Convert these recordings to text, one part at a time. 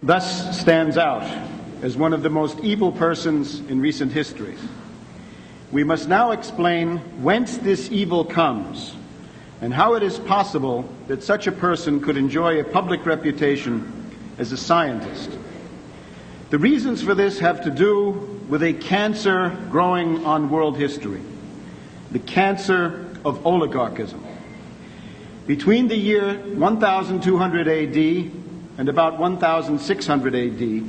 thus stands out as one of the most evil persons in recent history. We must now explain whence this evil comes and how it is possible that such a person could enjoy a public reputation as a scientist. The reasons for this have to do with a cancer growing on world history, the cancer of oligarchism. Between the year 1200 AD and about 1600 AD,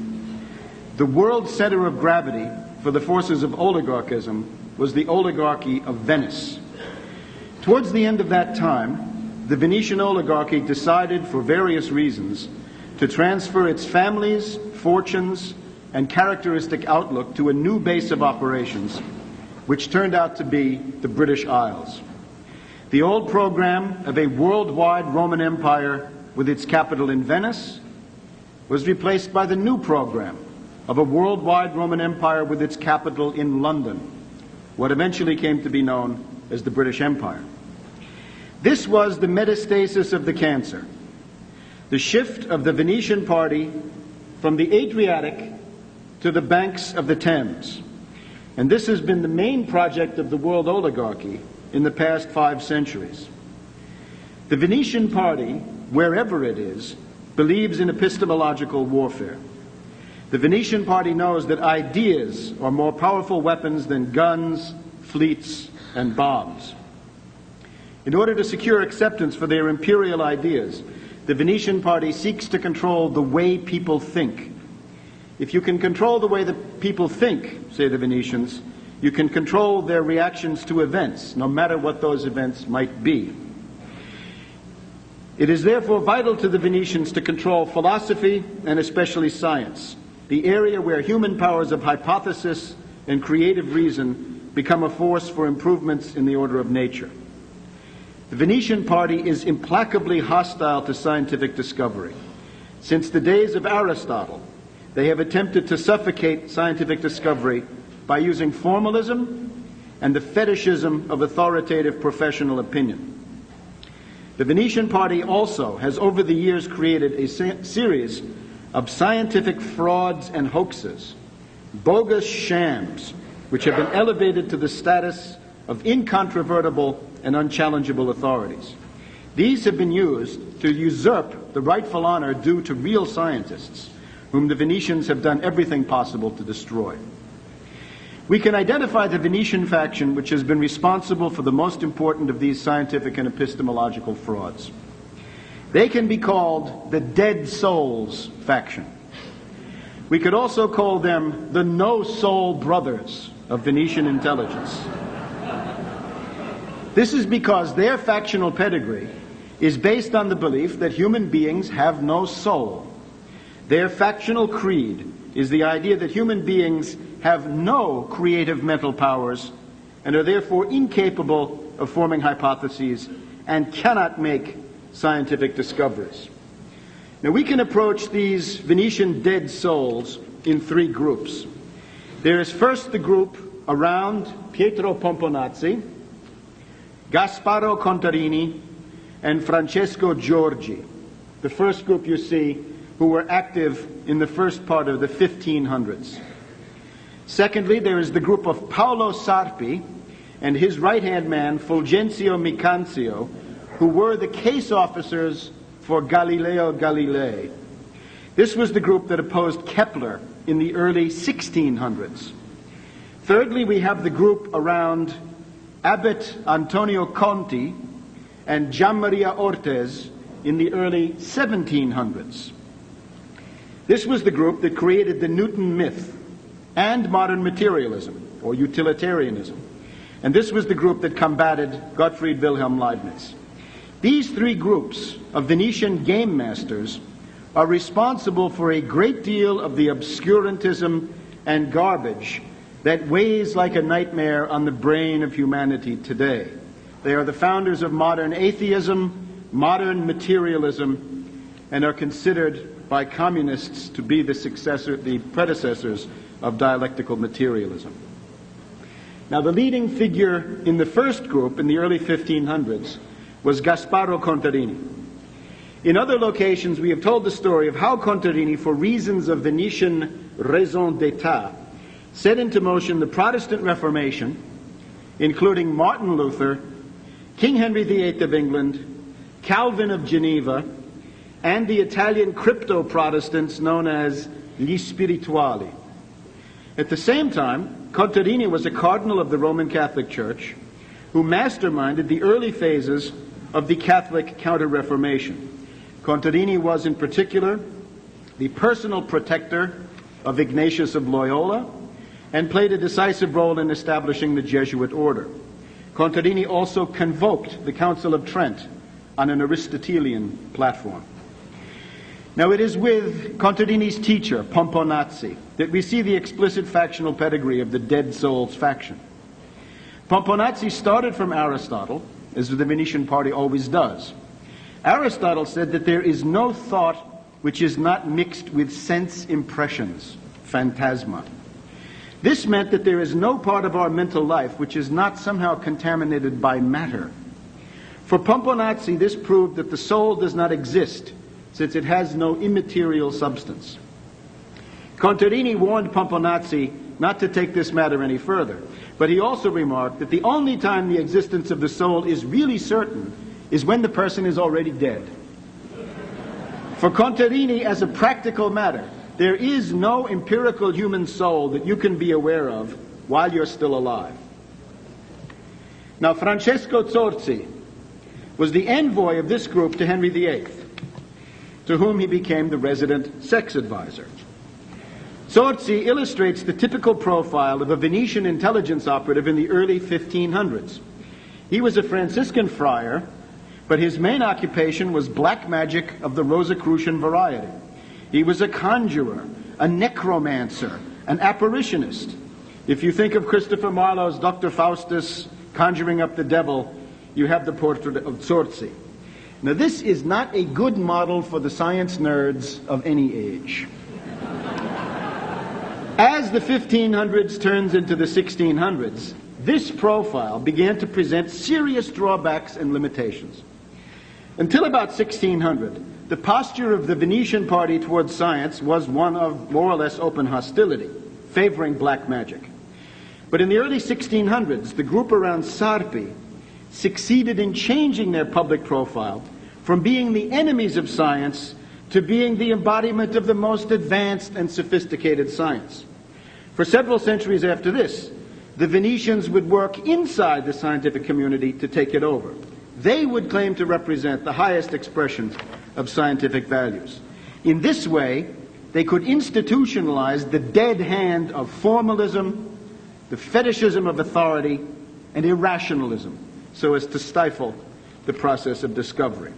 the world center of gravity for the forces of oligarchism was the oligarchy of Venice. Towards the end of that time, the Venetian oligarchy decided, for various reasons, to transfer its families, fortunes, and characteristic outlook to a new base of operations, which turned out to be the British Isles. The old program of a worldwide Roman Empire with its capital in Venice was replaced by the new program of a worldwide Roman Empire with its capital in London, what eventually came to be known as the British Empire. This was the metastasis of the cancer, the shift of the Venetian party from the Adriatic to the banks of the Thames. And this has been the main project of the world oligarchy in the past 5 centuries. The Venetian party, wherever it is, believes in epistemological warfare. The Venetian party knows that ideas are more powerful weapons than guns, fleets, and bombs. In order to secure acceptance for their imperial ideas, the Venetian party seeks to control the way people think. If you can control the way that people think, say the Venetians, you can control their reactions to events, no matter what those events might be. It is therefore vital to the Venetians to control philosophy and especially science, the area where human powers of hypothesis and creative reason become a force for improvements in the order of nature. The Venetian party is implacably hostile to scientific discovery. Since the days of Aristotle, they have attempted to suffocate scientific discovery by using formalism and the fetishism of authoritative professional opinion. The Venetian party also has over the years created a series of scientific frauds and hoaxes, bogus shams, which have been elevated to the status of incontrovertible and unchallengeable authorities. These have been used to usurp the rightful honor due to real scientists, whom the Venetians have done everything possible to destroy. We can identify the Venetian faction which has been responsible for the most important of these scientific and epistemological frauds. They can be called the Dead Souls faction. We could also call them the No-Soul Brothers of Venetian intelligence. This is because their factional pedigree is based on the belief that human beings have no soul. Their factional creed is the idea that human beings have no creative mental powers and are therefore incapable of forming hypotheses and cannot make scientific discoveries. Now we can approach these Venetian dead souls in 3 groups. There is first the group around Pietro Pomponazzi, Gasparo Contarini, and Francesco Giorgi, the first group you see who were active in the first part of the 1500s. Secondly, there is the group of Paolo Sarpi and his right-hand man, Fulgencio Micanzio, who were the case officers for Galileo Galilei. This was the group that opposed Kepler in the early 1600s. Thirdly, we have the group around Abbot Antonio Conti and Gianmaria Ortez in the early 1700s. This was the group that created the Newton myth and modern materialism, or utilitarianism. And this was the group that combated Gottfried Wilhelm Leibniz. These 3 groups of Venetian game masters are responsible for a great deal of the obscurantism and garbage that weighs like a nightmare on the brain of humanity today. They are the founders of modern atheism, modern materialism, and are considered by communists to be the predecessors of dialectical materialism. Now, the leading figure in the first group in the early 1500s was Gasparo Contarini. In other locations, we have told the story of how Contarini, for reasons of Venetian raison d'etat, set into motion the Protestant Reformation, including Martin Luther, King Henry VIII of England, Calvin of Geneva, and the Italian crypto-Protestants known as gli spirituali. At the same time, Contarini was a cardinal of the Roman Catholic Church who masterminded the early phases of the Catholic Counter-Reformation. Contarini was in particular the personal protector of Ignatius of Loyola and played a decisive role in establishing the Jesuit order. Contarini also convoked the Council of Trent on an Aristotelian platform. Now it is with Contarini's teacher, Pomponazzi, that we see the explicit factional pedigree of the Dead Souls faction. Pomponazzi started from Aristotle, as the Venetian party always does. Aristotle said that there is no thought which is not mixed with sense impressions, phantasma. This meant that there is no part of our mental life which is not somehow contaminated by matter. For Pomponazzi, this proved that the soul does not exist, since it has no immaterial substance. Contarini warned Pomponazzi not to take this matter any further, but he also remarked that the only time the existence of the soul is really certain is when the person is already dead. For Contarini, as a practical matter, there is no empirical human soul that you can be aware of while you're still alive. Now, Francesco Zorzi was the envoy of this group to Henry VIII, to whom he became the resident sex advisor. Zorzi illustrates the typical profile of a Venetian intelligence operative in the early 1500s. He was a Franciscan friar, but his main occupation was black magic of the Rosicrucian variety. He was a conjurer, a necromancer, an apparitionist. If you think of Christopher Marlowe's Dr. Faustus conjuring up the devil, you have the portrait of Zorzi. Now, this is not a good model for the science nerds of any age. As the 1500s turns into the 1600s, this profile began to present serious drawbacks and limitations. Until about 1600, the posture of the Venetian party towards science was one of more or less open hostility, favoring black magic. But in the early 1600s, the group around Sarpi succeeded in changing their public profile from being the enemies of science to being the embodiment of the most advanced and sophisticated science. For several centuries after this, the Venetians would work inside the scientific community to take it over. They would claim to represent the highest expression of scientific values. In this way, they could institutionalize the dead hand of formalism, the fetishism of authority, and irrationalism, so as to stifle the process of discovery.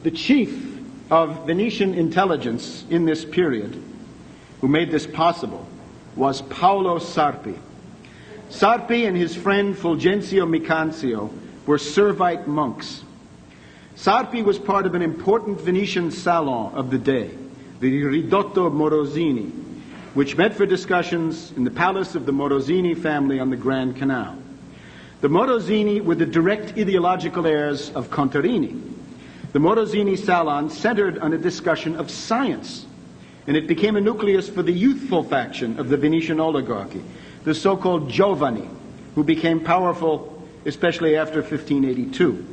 The chief of Venetian intelligence in this period, who made this possible, was Paolo Sarpi. Sarpi and his friend Fulgencio Micanzio were Servite monks. Sarpi was part of an important Venetian salon of the day, the Ridotto Morosini, which met for discussions in the palace of the Morosini family on the Grand Canal. The Morosini were the direct ideological heirs of Contarini. The Morosini salon centered on a discussion of science, and it became a nucleus for the youthful faction of the Venetian oligarchy, the so-called Giovani, who became powerful especially after 1582.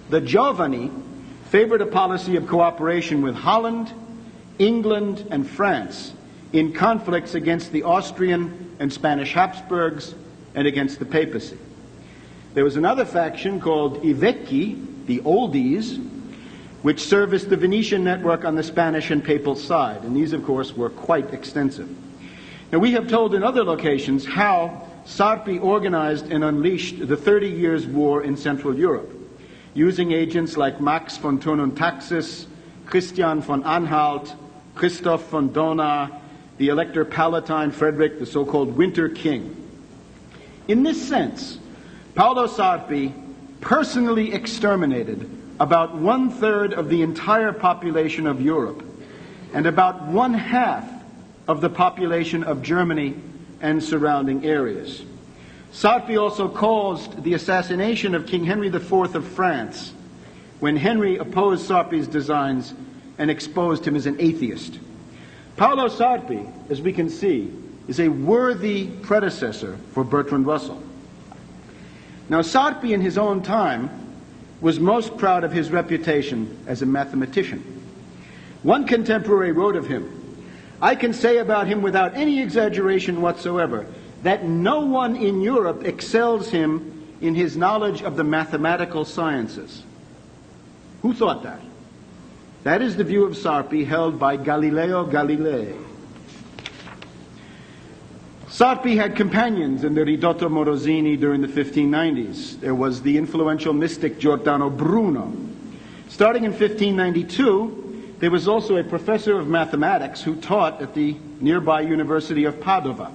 The Giovani favored a policy of cooperation with Holland, England, and France in conflicts against the Austrian and Spanish Habsburgs and against the papacy. There was another faction called I Vecchi, the Oldies, which serviced the Venetian network on the Spanish and papal side, and these, of course, were quite extensive. Now, we have told in other locations how Sarpi organized and unleashed the 30 Years' War in Central Europe, using agents like Max von Thurn und Taxis, Christian von Anhalt, Christoph von Dohna, the Elector Palatine Frederick, the so-called Winter King. In this sense, Paolo Sarpi personally exterminated about 1/3 of the entire population of Europe and about 1/2 of the population of Germany and surrounding areas. Sarpi also caused the assassination of King Henry IV of France when Henry opposed Sarpi's designs and exposed him as an atheist. Paolo Sarpi, as we can see, is a worthy predecessor for Bertrand Russell. Now, Sarpi in his own time was most proud of his reputation as a mathematician. One contemporary wrote of him, "I can say about him without any exaggeration whatsoever that no one in Europe excels him in his knowledge of the mathematical sciences." Who thought that? That is the view of Sarpi held by Galileo Galilei. Sarpi had companions in the Ridotto Morosini during the 1590s. There was the influential mystic Giordano Bruno. Starting in 1592, there was also a professor of mathematics who taught at the nearby University of Padova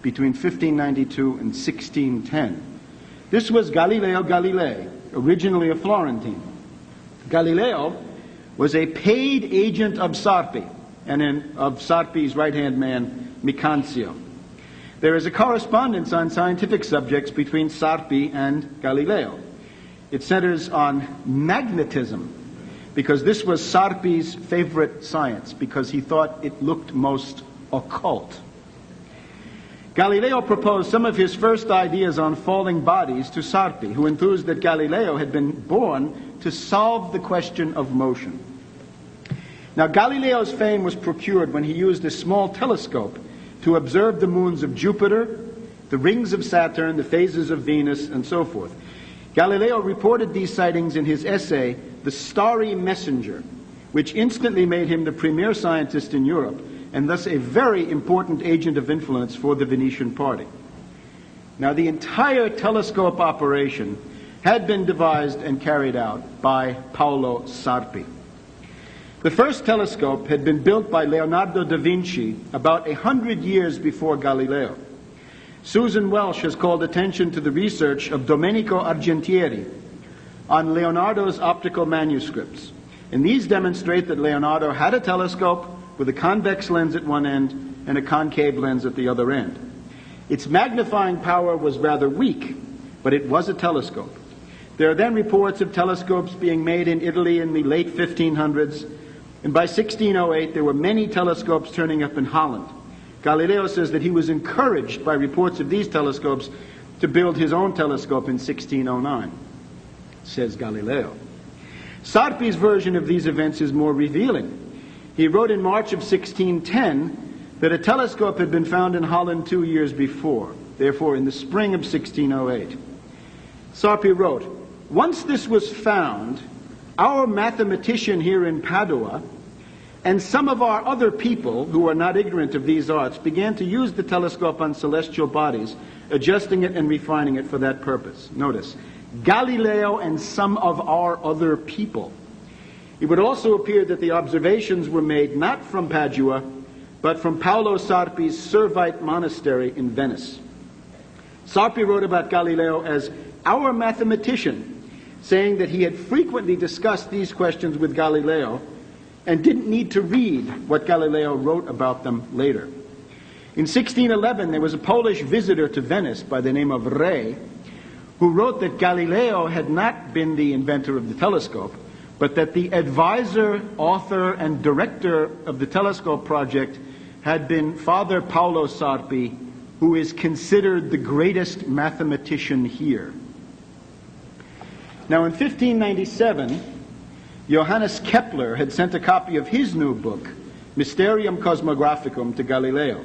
between 1592 and 1610. This was Galileo Galilei, originally a Florentine. Galileo was a paid agent of Sarpi and of Sarpi's right-hand man, Micanzio. There is a correspondence on scientific subjects between Sarpi and Galileo. It centers on magnetism, because this was Sarpi's favorite science, because he thought it looked most occult. Galileo proposed some of his first ideas on falling bodies to Sarpi, who enthused that Galileo had been born to solve the question of motion. Now, Galileo's fame was procured when he used a small telescope to observe the moons of Jupiter, the rings of Saturn, the phases of Venus, and so forth. Galileo reported these sightings in his essay, The Starry Messenger, which instantly made him the premier scientist in Europe, and thus a very important agent of influence for the Venetian party. Now, the entire telescope operation had been devised and carried out by Paolo Sarpi. The first telescope had been built by Leonardo da Vinci about 100 years before Galileo. Susan Welsh has called attention to the research of Domenico Argentieri on Leonardo's optical manuscripts. And these demonstrate that Leonardo had a telescope with a convex lens at one end and a concave lens at the other end. Its magnifying power was rather weak, but it was a telescope. There are then reports of telescopes being made in Italy in the late 1500s, and by 1608 there were many telescopes turning up in Holland. Galileo says that he was encouraged by reports of these telescopes to build his own telescope in 1609, says Galileo. Sarpi's version of these events is more revealing. He wrote in March of 1610 that a telescope had been found in Holland 2 years before, therefore in the spring of 1608. Sarpi wrote, "Once this was found, our mathematician here in Padua and some of our other people who are not ignorant of these arts began to use the telescope on celestial bodies, adjusting it and refining it for that purpose." Notice, Galileo and some of our other people. It would also appear that the observations were made not from Padua, but from Paolo Sarpi's Servite monastery in Venice. Sarpi wrote about Galileo as our mathematician, saying that he had frequently discussed these questions with Galileo and didn't need to read what Galileo wrote about them later. In 1611, there was a Polish visitor to Venice by the name of Rey, who wrote that Galileo had not been the inventor of the telescope, but that the advisor, author, and director of the telescope project had been Father Paolo Sarpi, who is considered the greatest mathematician here. Now, in 1597, Johannes Kepler had sent a copy of his new book, Mysterium Cosmographicum, to Galileo.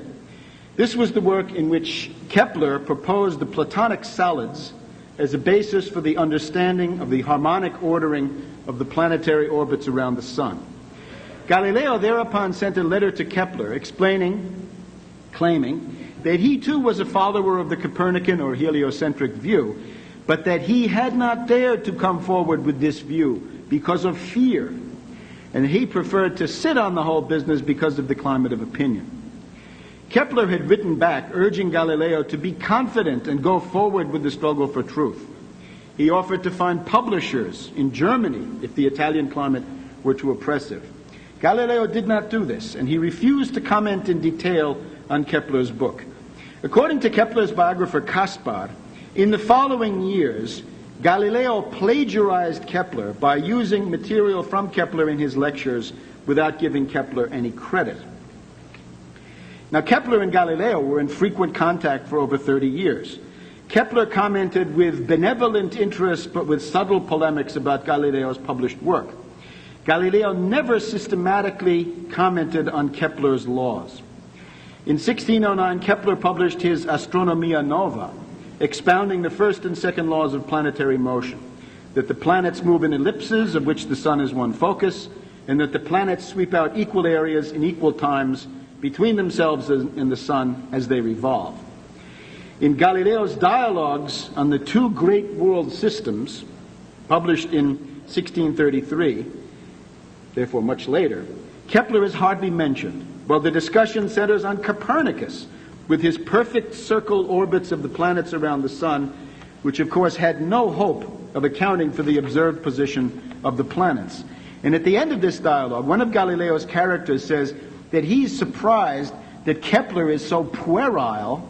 This was the work in which Kepler proposed the Platonic solids as a basis for the understanding of the harmonic ordering of the planetary orbits around the sun. Galileo thereupon sent a letter to Kepler claiming that he too was a follower of the Copernican or heliocentric view, but that he had not dared to come forward with this view because of fear, and he preferred to sit on the whole business because of the climate of opinion. Kepler had written back urging Galileo to be confident and go forward with the struggle for truth. He offered to find publishers in Germany if the Italian climate were too oppressive. Galileo did not do this, and he refused to comment in detail on Kepler's book. According to Kepler's biographer Caspar, in the following years, Galileo plagiarized Kepler by using material from Kepler in his lectures without giving Kepler any credit. Now, Kepler and Galileo were in frequent contact for over 30 years. Kepler commented with benevolent interest but with subtle polemics about Galileo's published work. Galileo never systematically commented on Kepler's laws. In 1609, Kepler published his Astronomia Nova, expounding the first and second laws of planetary motion, that the planets move in ellipses of which the sun is one focus, and that the planets sweep out equal areas in equal times between themselves and the sun as they revolve. In Galileo's dialogues on the two great world systems, published in 1633, therefore much later, Kepler is hardly mentioned, while the discussion centers on Copernicus, with his perfect circle orbits of the planets around the sun, which of course had no hope of accounting for the observed position of the planets. And at the end of this dialogue, one of Galileo's characters says that he's surprised that Kepler is so puerile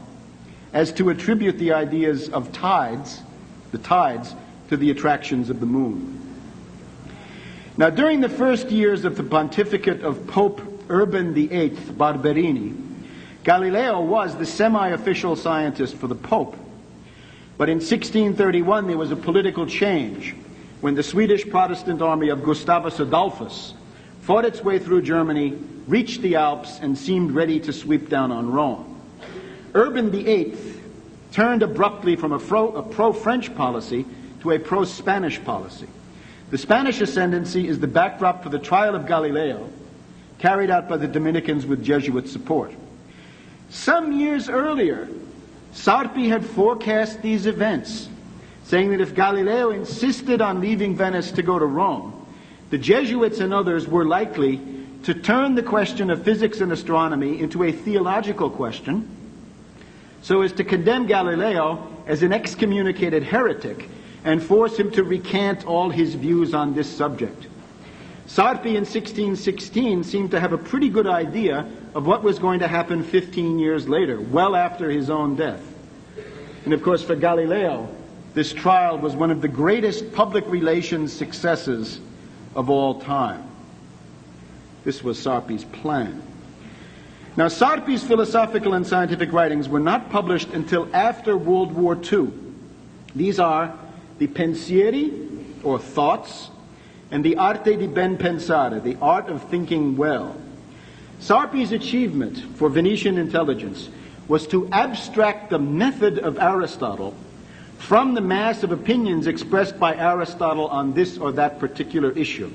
as to attribute the ideas of the tides, to the attractions of the moon. Now, during the first years of the pontificate of Pope Urban VIII Barberini, Galileo was the semi-official scientist for the Pope. But in 1631 there was a political change when the Swedish Protestant army of Gustavus Adolphus fought its way through Germany, reached the Alps, and seemed ready to sweep down on Rome. Urban VIII turned abruptly from a pro-French policy to a pro-Spanish policy. The Spanish ascendancy is the backdrop for the trial of Galileo, carried out by the Dominicans with Jesuit support. Some years earlier, Sarpi had forecast these events, saying that if Galileo insisted on leaving Venice to go to Rome, the Jesuits and others were likely to turn the question of physics and astronomy into a theological question, so as to condemn Galileo as an excommunicated heretic and force him to recant all his views on this subject. Sarpi in 1616 seemed to have a pretty good idea of what was going to happen 15 years later, well after his own death. And of course, for Galileo, this trial was one of the greatest public relations successes of all time. This was Sarpi's plan. Now, Sarpi's philosophical and scientific writings were not published until after World War II. These are the Pensieri, or thoughts, and the Arte di ben pensare, the art of thinking well. Sarpi's achievement for Venetian intelligence was to abstract the method of Aristotle from the mass of opinions expressed by Aristotle on this or that particular issue.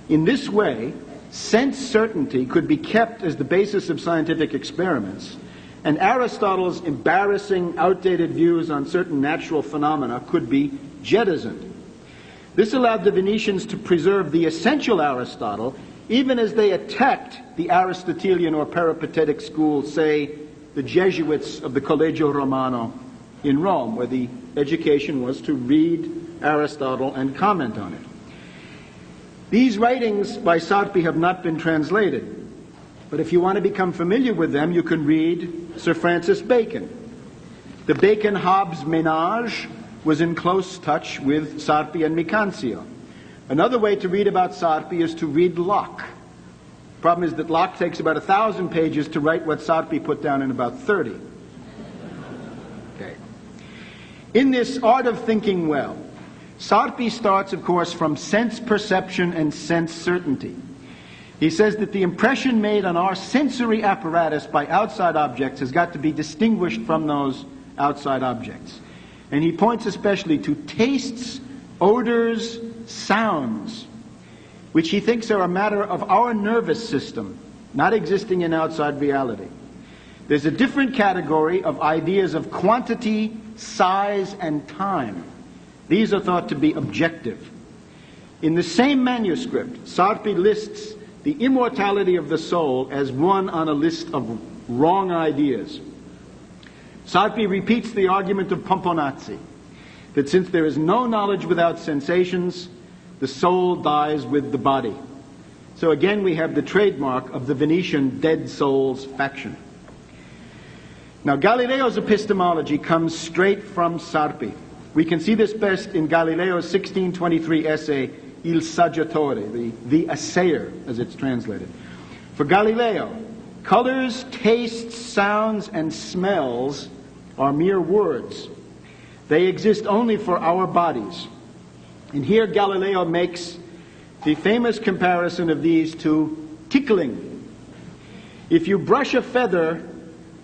In this way, sense certainty could be kept as the basis of scientific experiments, and Aristotle's embarrassing, outdated views on certain natural phenomena could be jettisoned. This allowed the Venetians to preserve the essential Aristotle, even as they attacked the Aristotelian or peripatetic school, say, the Jesuits of the Collegio Romano in Rome, where the education was to read Aristotle and comment on it. These writings by Sarpi have not been translated, but if you want to become familiar with them, you can read Sir Francis Bacon. The Bacon-Hobbes ménage was in close touch with Sarpi and Micancio. Another way to read about Sarpi is to read Locke. The problem is that Locke takes about 1,000 pages to write what Sarpi put down in about 30. Okay. In this art of thinking well, Sarpi starts, of course, from sense perception and sense certainty. He says that the impression made on our sensory apparatus by outside objects has got to be distinguished from those outside objects. And he points especially to tastes, odors, sounds, which he thinks are a matter of our nervous system, not existing in outside reality. There's a different category of ideas of quantity, size, and time. These are thought to be objective. In the same manuscript, Sarpi lists the immortality of the soul as one on a list of wrong ideas. Sarpi repeats the argument of Pomponazzi, that since there is no knowledge without sensations, the soul dies with the body. So again we have the trademark of the Venetian dead souls faction. Now, Galileo's epistemology comes straight from Sarpi. We can see this best in Galileo's 1623 essay, Il Saggiatore, the assayer, as it's translated. For Galileo, colors, tastes, sounds, and smells are mere words. They exist only for our bodies. And here Galileo makes the famous comparison of these to tickling. If you brush a feather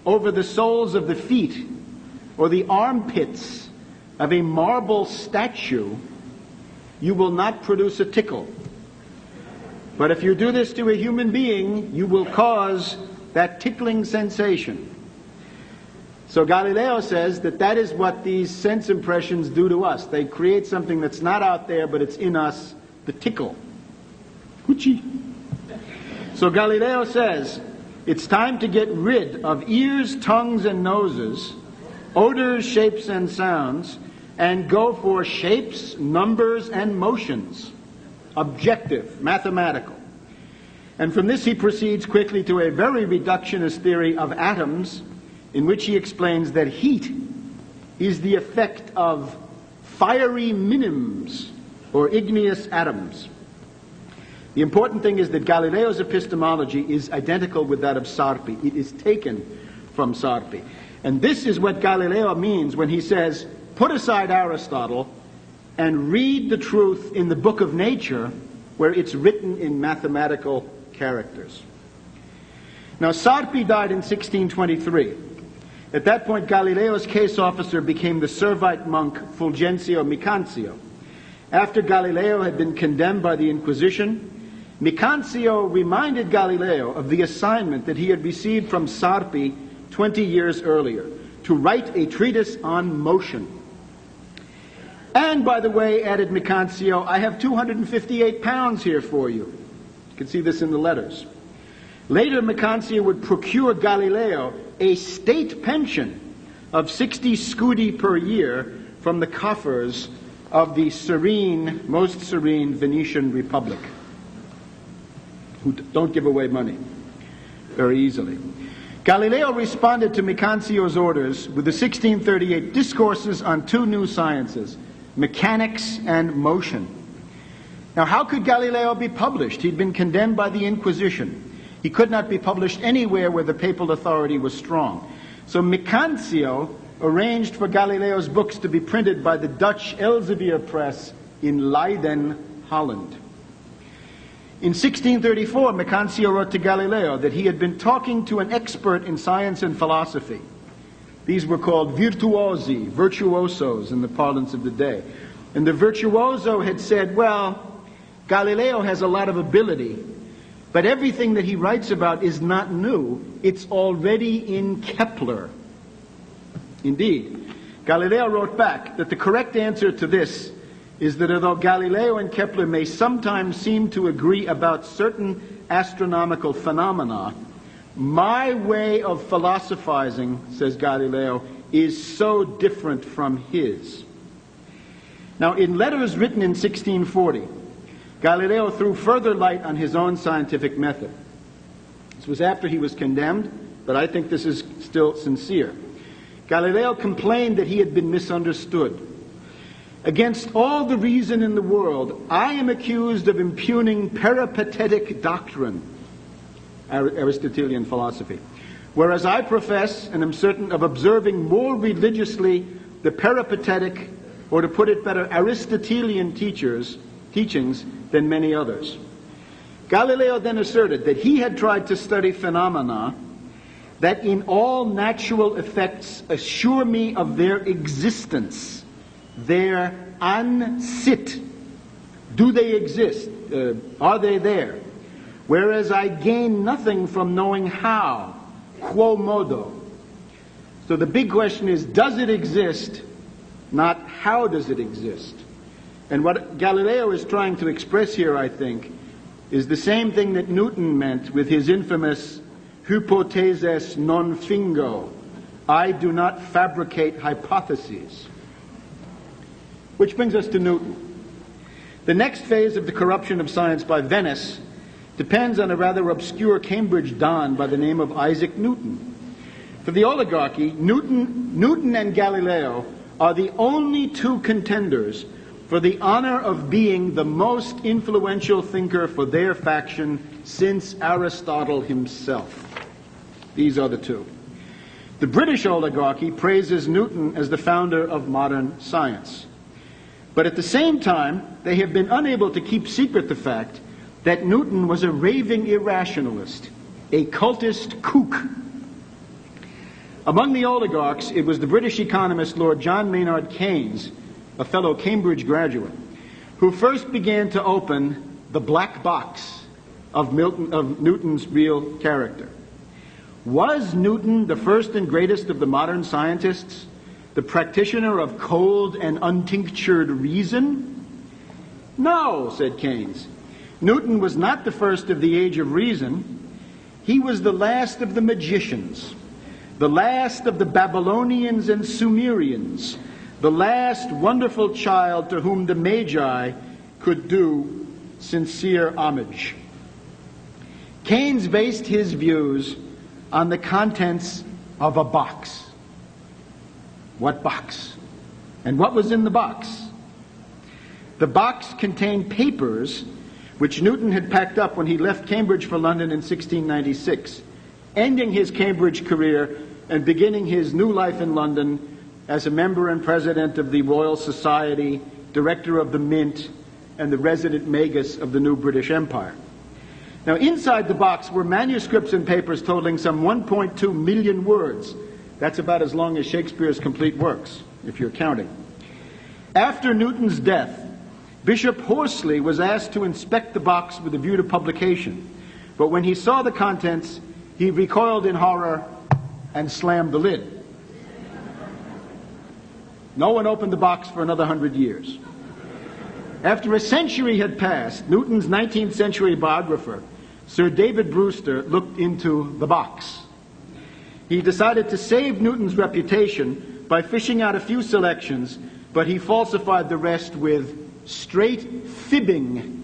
over the soles of the feet or the armpits of a marble statue, you will not produce a tickle. But if you do this to a human being, you will cause that tickling sensation. So Galileo says that that is what these sense impressions do to us. They create something that's not out there, but it's in us, the tickle. Hoochie. So Galileo says, it's time to get rid of ears, tongues, and noses, odors, shapes, and sounds, and go for shapes, numbers, and motions. Objective, mathematical. And from this he proceeds quickly to a very reductionist theory of atoms, in which he explains that heat is the effect of fiery minims, or igneous atoms. The important thing is that Galileo's epistemology is identical with that of Sarpi. It is taken from Sarpi. And this is what Galileo means when he says, put aside Aristotle and read the truth in the book of nature, where it's written in mathematical characters. Now, Sarpi died in 1623. At that point, Galileo's case officer became the Servite monk Fulgencio Micancio. After Galileo had been condemned by the Inquisition, Micancio reminded Galileo of the assignment that he had received from Sarpi 20 years earlier, to write a treatise on motion. And, by the way, added Micancio, I have 258 pounds here for you. You can see this in the letters. Later, Micancio would procure Galileo a state pension of 60 scudi per year from the coffers of the serene, most serene Venetian Republic, who don't give away money very easily. Galileo responded to Micancio's orders with the 1638 Discourses on two new sciences, mechanics and motion. Now, how could Galileo be published? He'd been condemned by the Inquisition. He could not be published anywhere where the papal authority was strong. So Micancio arranged for Galileo's books to be printed by the Dutch Elsevier Press in Leiden, Holland. In 1634, Micancio wrote to Galileo that he had been talking to an expert in science and philosophy. These were called virtuosi, virtuosos in the parlance of the day. And the virtuoso had said, well, Galileo has a lot of ability, but everything that he writes about is not new. It's already in Kepler. Indeed, Galileo wrote back that the correct answer to this is that although Galileo and Kepler may sometimes seem to agree about certain astronomical phenomena, my way of philosophizing, says Galileo, is so different from his. Now, in letters written in 1640, Galileo threw further light on his own scientific method. This was after he was condemned, but I think this is still sincere. Galileo complained that he had been misunderstood. Against all the reason in the world, I am accused of impugning peripatetic doctrine, Aristotelian philosophy, whereas I profess and am certain of observing more religiously the peripatetic, or to put it better, Aristotelian teachings than many others. Galileo then asserted that he had tried to study phenomena that in all natural effects assure me of their existence, their ansit. Do they exist? Are they there? Whereas I gain nothing from knowing how, quo modo. So the big question is, does it exist? Not how does it exist? And what Galileo is trying to express here, I think, is the same thing that Newton meant with his infamous hypotheses non fingo. I do not fabricate hypotheses. Which brings us to Newton. The next phase of the corruption of science by Venice depends on a rather obscure Cambridge don by the name of Isaac Newton. For the oligarchy, Newton and Galileo are the only two contenders for the honor of being the most influential thinker for their faction since Aristotle himself. These are the two. The British oligarchy praises Newton as the founder of modern science. But at the same time, they have been unable to keep secret the fact that Newton was a raving irrationalist, a cultist kook. Among the oligarchs, it was the British economist Lord John Maynard Keynes, a fellow Cambridge graduate, who first began to open the black box of Newton's real character. Was Newton the first and greatest of the modern scientists, the practitioner of cold and untinctured reason? No, said Keynes. Newton was not the first of the age of reason. He was the last of the magicians, the last of the Babylonians and Sumerians, the last wonderful child to whom the Magi could do sincere homage. Keynes based his views on the contents of a box. What box? And what was in the box? The box contained papers which Newton had packed up when he left Cambridge for London in 1696, ending his Cambridge career and beginning his new life in London as a member and president of the Royal Society, director of the Mint, and the resident magus of the new British Empire. Now, inside the box were manuscripts and papers totaling some 1.2 million words. That's about as long as Shakespeare's complete works, if you're counting. After Newton's death, Bishop Horsley was asked to inspect the box with a view to publication. But when he saw the contents, he recoiled in horror and slammed the lid. No one opened the box for another 100 years. After a century had passed, Newton's 19th century biographer, Sir David Brewster, looked into the box. He decided to save Newton's reputation by fishing out a few selections, but he falsified the rest with straight fibbing,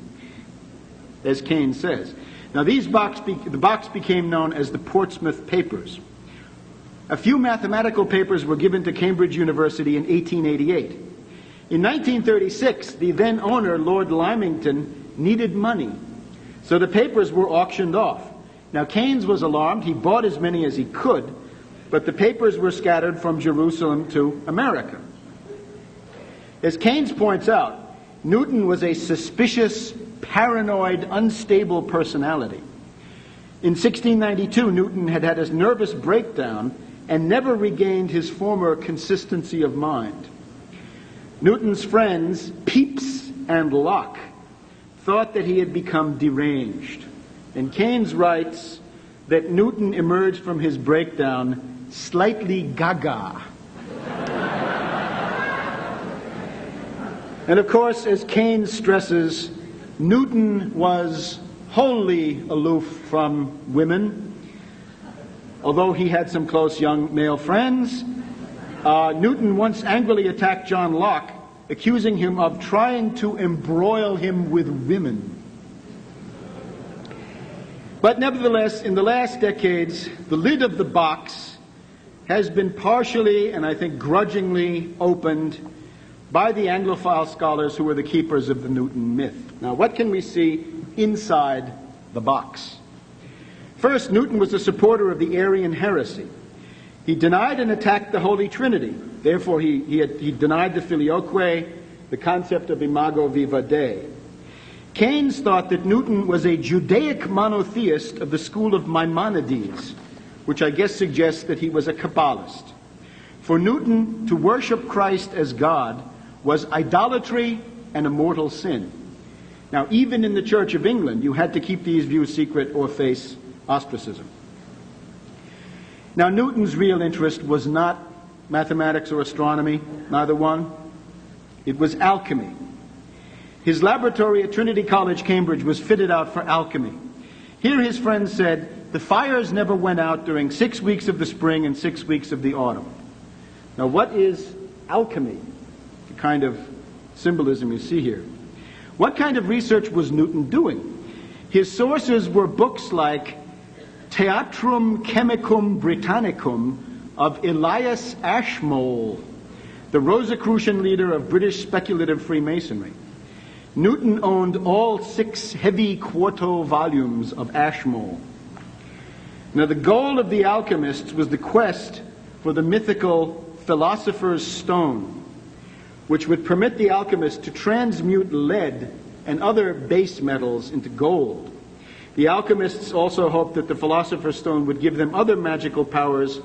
as Keynes says. Now, the box became known as the Portsmouth Papers. A few mathematical papers were given to Cambridge University in 1888. In 1936, the then owner, Lord Lymington, needed money, so the papers were auctioned off. Now, Keynes was alarmed. He bought as many as he could, but the papers were scattered from Jerusalem to America. As Keynes points out, Newton was a suspicious, paranoid, unstable personality. In 1692, Newton had had a nervous breakdown and never regained his former consistency of mind. Newton's friends, Pepys and Locke, thought that he had become deranged. And Keynes writes that Newton emerged from his breakdown slightly gaga. And of course, as Keynes stresses, Newton was wholly aloof from women. Although he had some close young male friends, Newton once angrily attacked John Locke, accusing him of trying to embroil him with women. But nevertheless, in the last decades, the lid of the box has been partially, and I think grudgingly, opened by the Anglophile scholars who were the keepers of the Newton myth. Now, what can we see inside the box? First, Newton was a supporter of the Arian heresy. He denied and attacked the Holy Trinity. Therefore, he denied the filioque, the concept of imago viva Dei. Keynes thought that Newton was a Judaic monotheist of the school of Maimonides, which I guess suggests that he was a Kabbalist. For Newton, to worship Christ as God was idolatry and a mortal sin. Now, even in the Church of England, you had to keep these views secret or face ostracism. Now, Newton's real interest was not mathematics or astronomy, neither one. It was alchemy. His laboratory at Trinity College, Cambridge, was fitted out for alchemy. Here his friends said, the fires never went out during 6 weeks of the spring and 6 weeks of the autumn. Now, what is alchemy? The kind of symbolism you see here. What kind of research was Newton doing? His sources were books like Theatrum Chemicum Britannicum of Elias Ashmole, the Rosicrucian leader of British speculative Freemasonry. Newton owned all 6 heavy quarto volumes of Ashmole. Now, the goal of the alchemists was the quest for the mythical philosopher's stone, which would permit the alchemist to transmute lead and other base metals into gold. The alchemists also hoped that the philosopher's stone would give them other magical powers,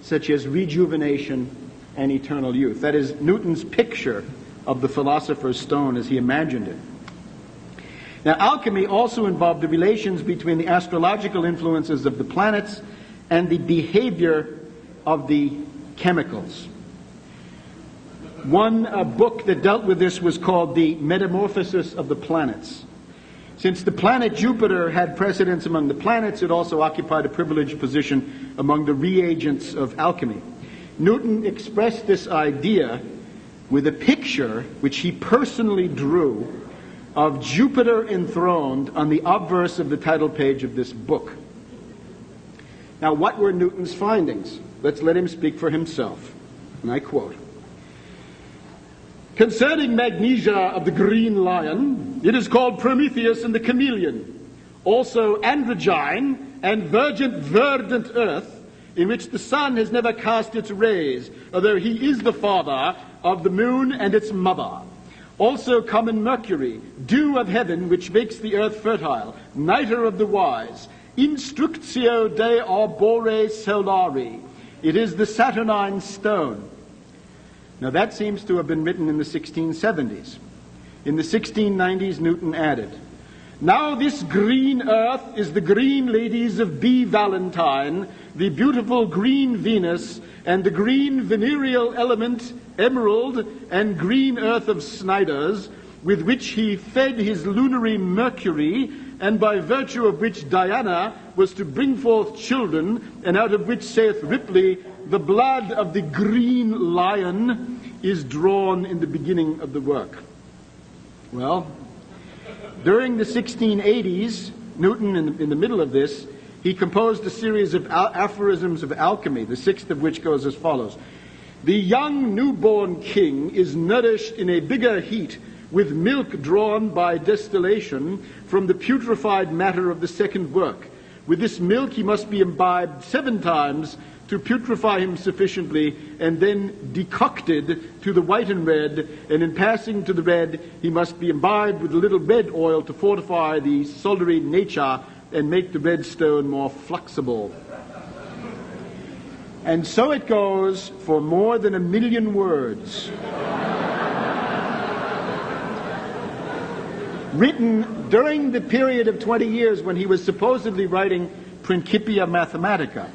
such as rejuvenation and eternal youth. That is Newton's picture of the philosopher's stone as he imagined it. Now, alchemy also involved the relations between the astrological influences of the planets and the behavior of the chemicals. One book that dealt with this was called The Metamorphosis of the Planets. Since the planet Jupiter had precedence among the planets, it also occupied a privileged position among the reagents of alchemy. Newton expressed this idea with a picture which he personally drew of Jupiter enthroned on the obverse of the title page of this book. Now, what were Newton's findings? Let's let him speak for himself. And I quote, "Concerning magnesia of the green lion, it is called Prometheus and the chameleon, also androgyne and verdant earth, in which the sun has never cast its rays, although he is the father of the moon and its mother. Also common mercury, dew of heaven, which makes the earth fertile, nitre of the wise, instructio de arbore solari. It is the Saturnine stone." Now that seems to have been written in the 1670s. In the 1690s, Newton added, "Now this green earth is the green ladies of B. Valentine, the beautiful green Venus, and the green venereal element, emerald, and green earth of Snyder's, with which he fed his lunary Mercury, and by virtue of which Diana was to bring forth children, and out of which, saith Ripley, the blood of the green lion is drawn in the beginning of the work." Well, during the 1680s, Newton, in the middle of this, he composed a series of aphorisms of alchemy, the 6th of which goes as follows. "The young newborn king is nourished in a bigger heat with milk drawn by distillation from the putrefied matter of the second work. With this milk he must be imbibed 7 times to putrefy him sufficiently, and then decocted to the white and red, and in passing to the red he must be imbibed with a little red oil to fortify the soldary nature and make the red stone more flexible." And so it goes for more than 1,000,000 words. Written during the period of 20 years when he was supposedly writing Principia Mathematica.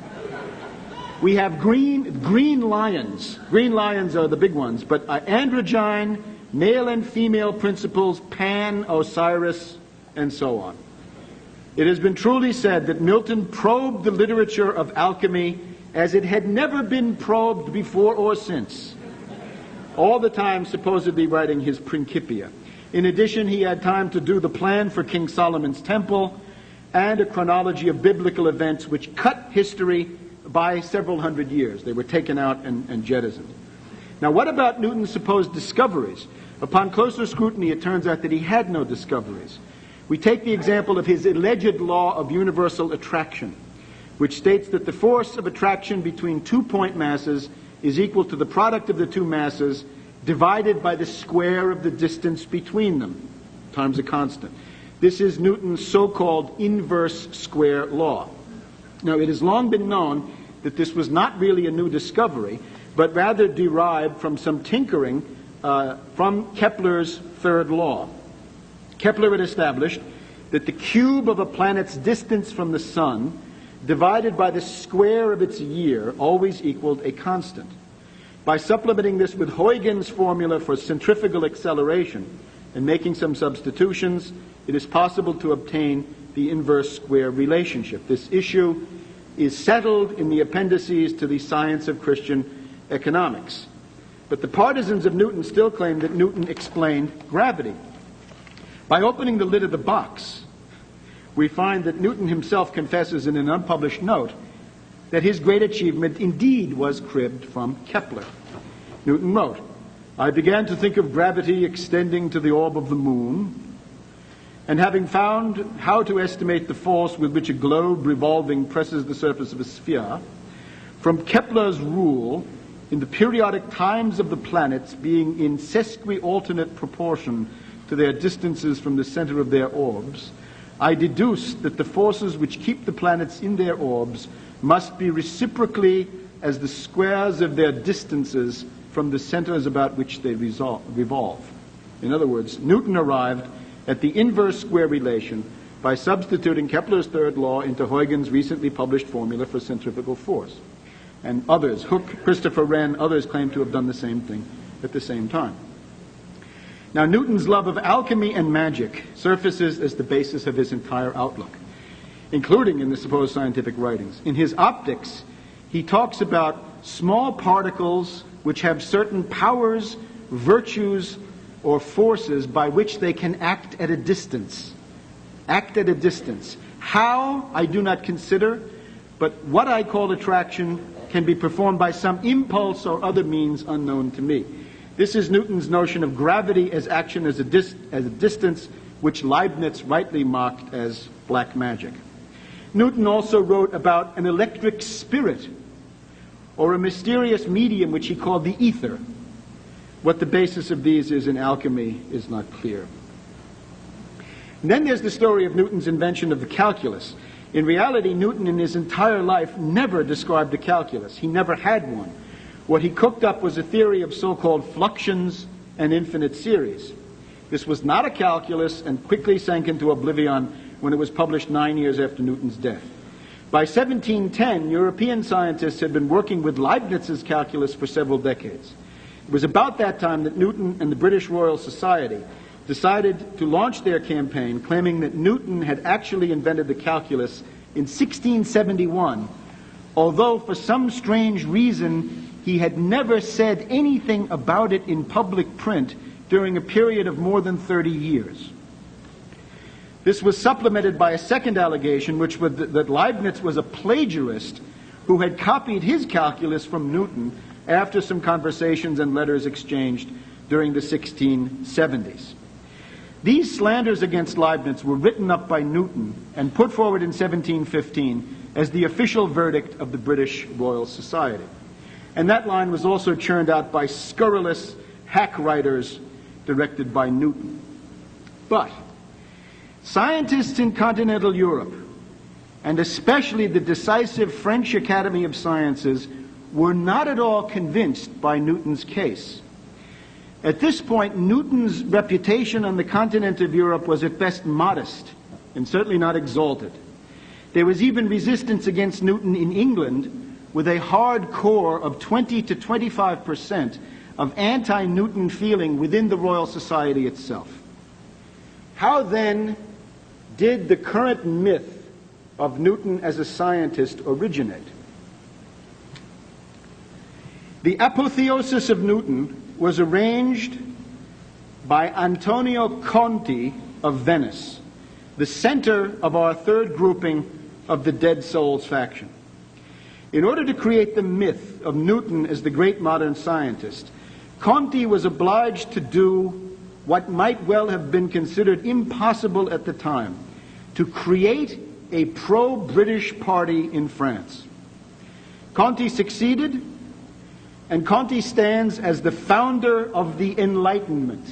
We have green lions. Green lions are the big ones, but androgyne, male and female principles, Pan, Osiris, and so on. It has been truly said that Milton probed the literature of alchemy as it had never been probed before or since, all the time supposedly writing his Principia. In addition, he had time to do the plan for King Solomon's temple and a chronology of biblical events which cut history by several hundred years. They were taken out and jettisoned. Now, what about Newton's supposed discoveries? Upon closer scrutiny, it turns out that he had no discoveries. We take the example of his alleged law of universal attraction, which states that the force of attraction between 2 point masses is equal to the product of the 2 masses divided by the square of the distance between them, times a constant. This is Newton's so-called inverse square law. Now, it has long been known that this was not really a new discovery, but rather derived from some tinkering from Kepler's third law. Kepler had established that the cube of a planet's distance from the sun divided by the square of its year always equaled a constant. By supplementing this with Huygens' formula for centrifugal acceleration and making some substitutions, it is possible to obtain the inverse square relationship. This issue is settled in the appendices to the Science of Christian Economics. But the partisans of Newton still claim that Newton explained gravity. By opening the lid of the box, we find that Newton himself confesses in an unpublished note that his great achievement indeed was cribbed from Kepler. Newton wrote, I began to think of gravity extending to the orb of the moon, and having found how to estimate the force with which a globe revolving presses the surface of a sphere, from Kepler's rule in the periodic times of the planets being in sesqui-alternate proportion to their distances from the center of their orbs, I deduced that the forces which keep the planets in their orbs must be reciprocally as the squares of their distances from the centers about which they revolve. In other words, Newton arrived at the inverse square relation by substituting Kepler's third law into Huygens' recently published formula for centrifugal force. And others, Hooke, Christopher Wren, others claim to have done the same thing at the same time. Now, Newton's love of alchemy and magic surfaces as the basis of his entire outlook, including in the supposed scientific writings. In his Optics, he talks about small particles which have certain powers, virtues, or forces by which they can act at a distance. Act at a distance. How, I do not consider, but what I call attraction can be performed by some impulse or other means unknown to me. This is Newton's notion of gravity as action as a distance, which Leibniz rightly marked as black magic. Newton also wrote about an electric spirit, or a mysterious medium which he called the ether. What the basis of these is in alchemy is not clear. And then there's the story of Newton's invention of the calculus. In reality, Newton in his entire life never described a calculus. He never had one. What he cooked up was a theory of so-called fluxions and infinite series. This was not a calculus and quickly sank into oblivion when it was published 9 years after Newton's death. By 1710, European scientists had been working with Leibniz's calculus for several decades. It was about that time that Newton and the British Royal Society decided to launch their campaign, claiming that Newton had actually invented the calculus in 1671, although for some strange reason he had never said anything about it in public print during a period of more than 30 years. This was supplemented by a second allegation, which was that Leibniz was a plagiarist who had copied his calculus from Newton after some conversations and letters exchanged during the 1670s. These slanders against Leibniz were written up by Newton and put forward in 1715 as the official verdict of the British Royal Society. And that line was also churned out by scurrilous hack writers directed by Newton. But scientists in continental Europe, and especially the decisive French Academy of Sciences, were not at all convinced by Newton's case. At this point, Newton's reputation on the continent of Europe was at best modest and certainly not exalted. There was even resistance against Newton in England, with a hard core of 20 to 25% of anti-Newton feeling within the Royal Society itself. How then did the current myth of Newton as a scientist originate? The apotheosis of Newton was arranged by Antonio Conti of Venice, the center of our third grouping of the Dead Souls faction. In order to create the myth of Newton as the great modern scientist, Conti was obliged to do what might well have been considered impossible at the time, to create a pro-British party in France. Conti succeeded, and Conti stands as the founder of the Enlightenment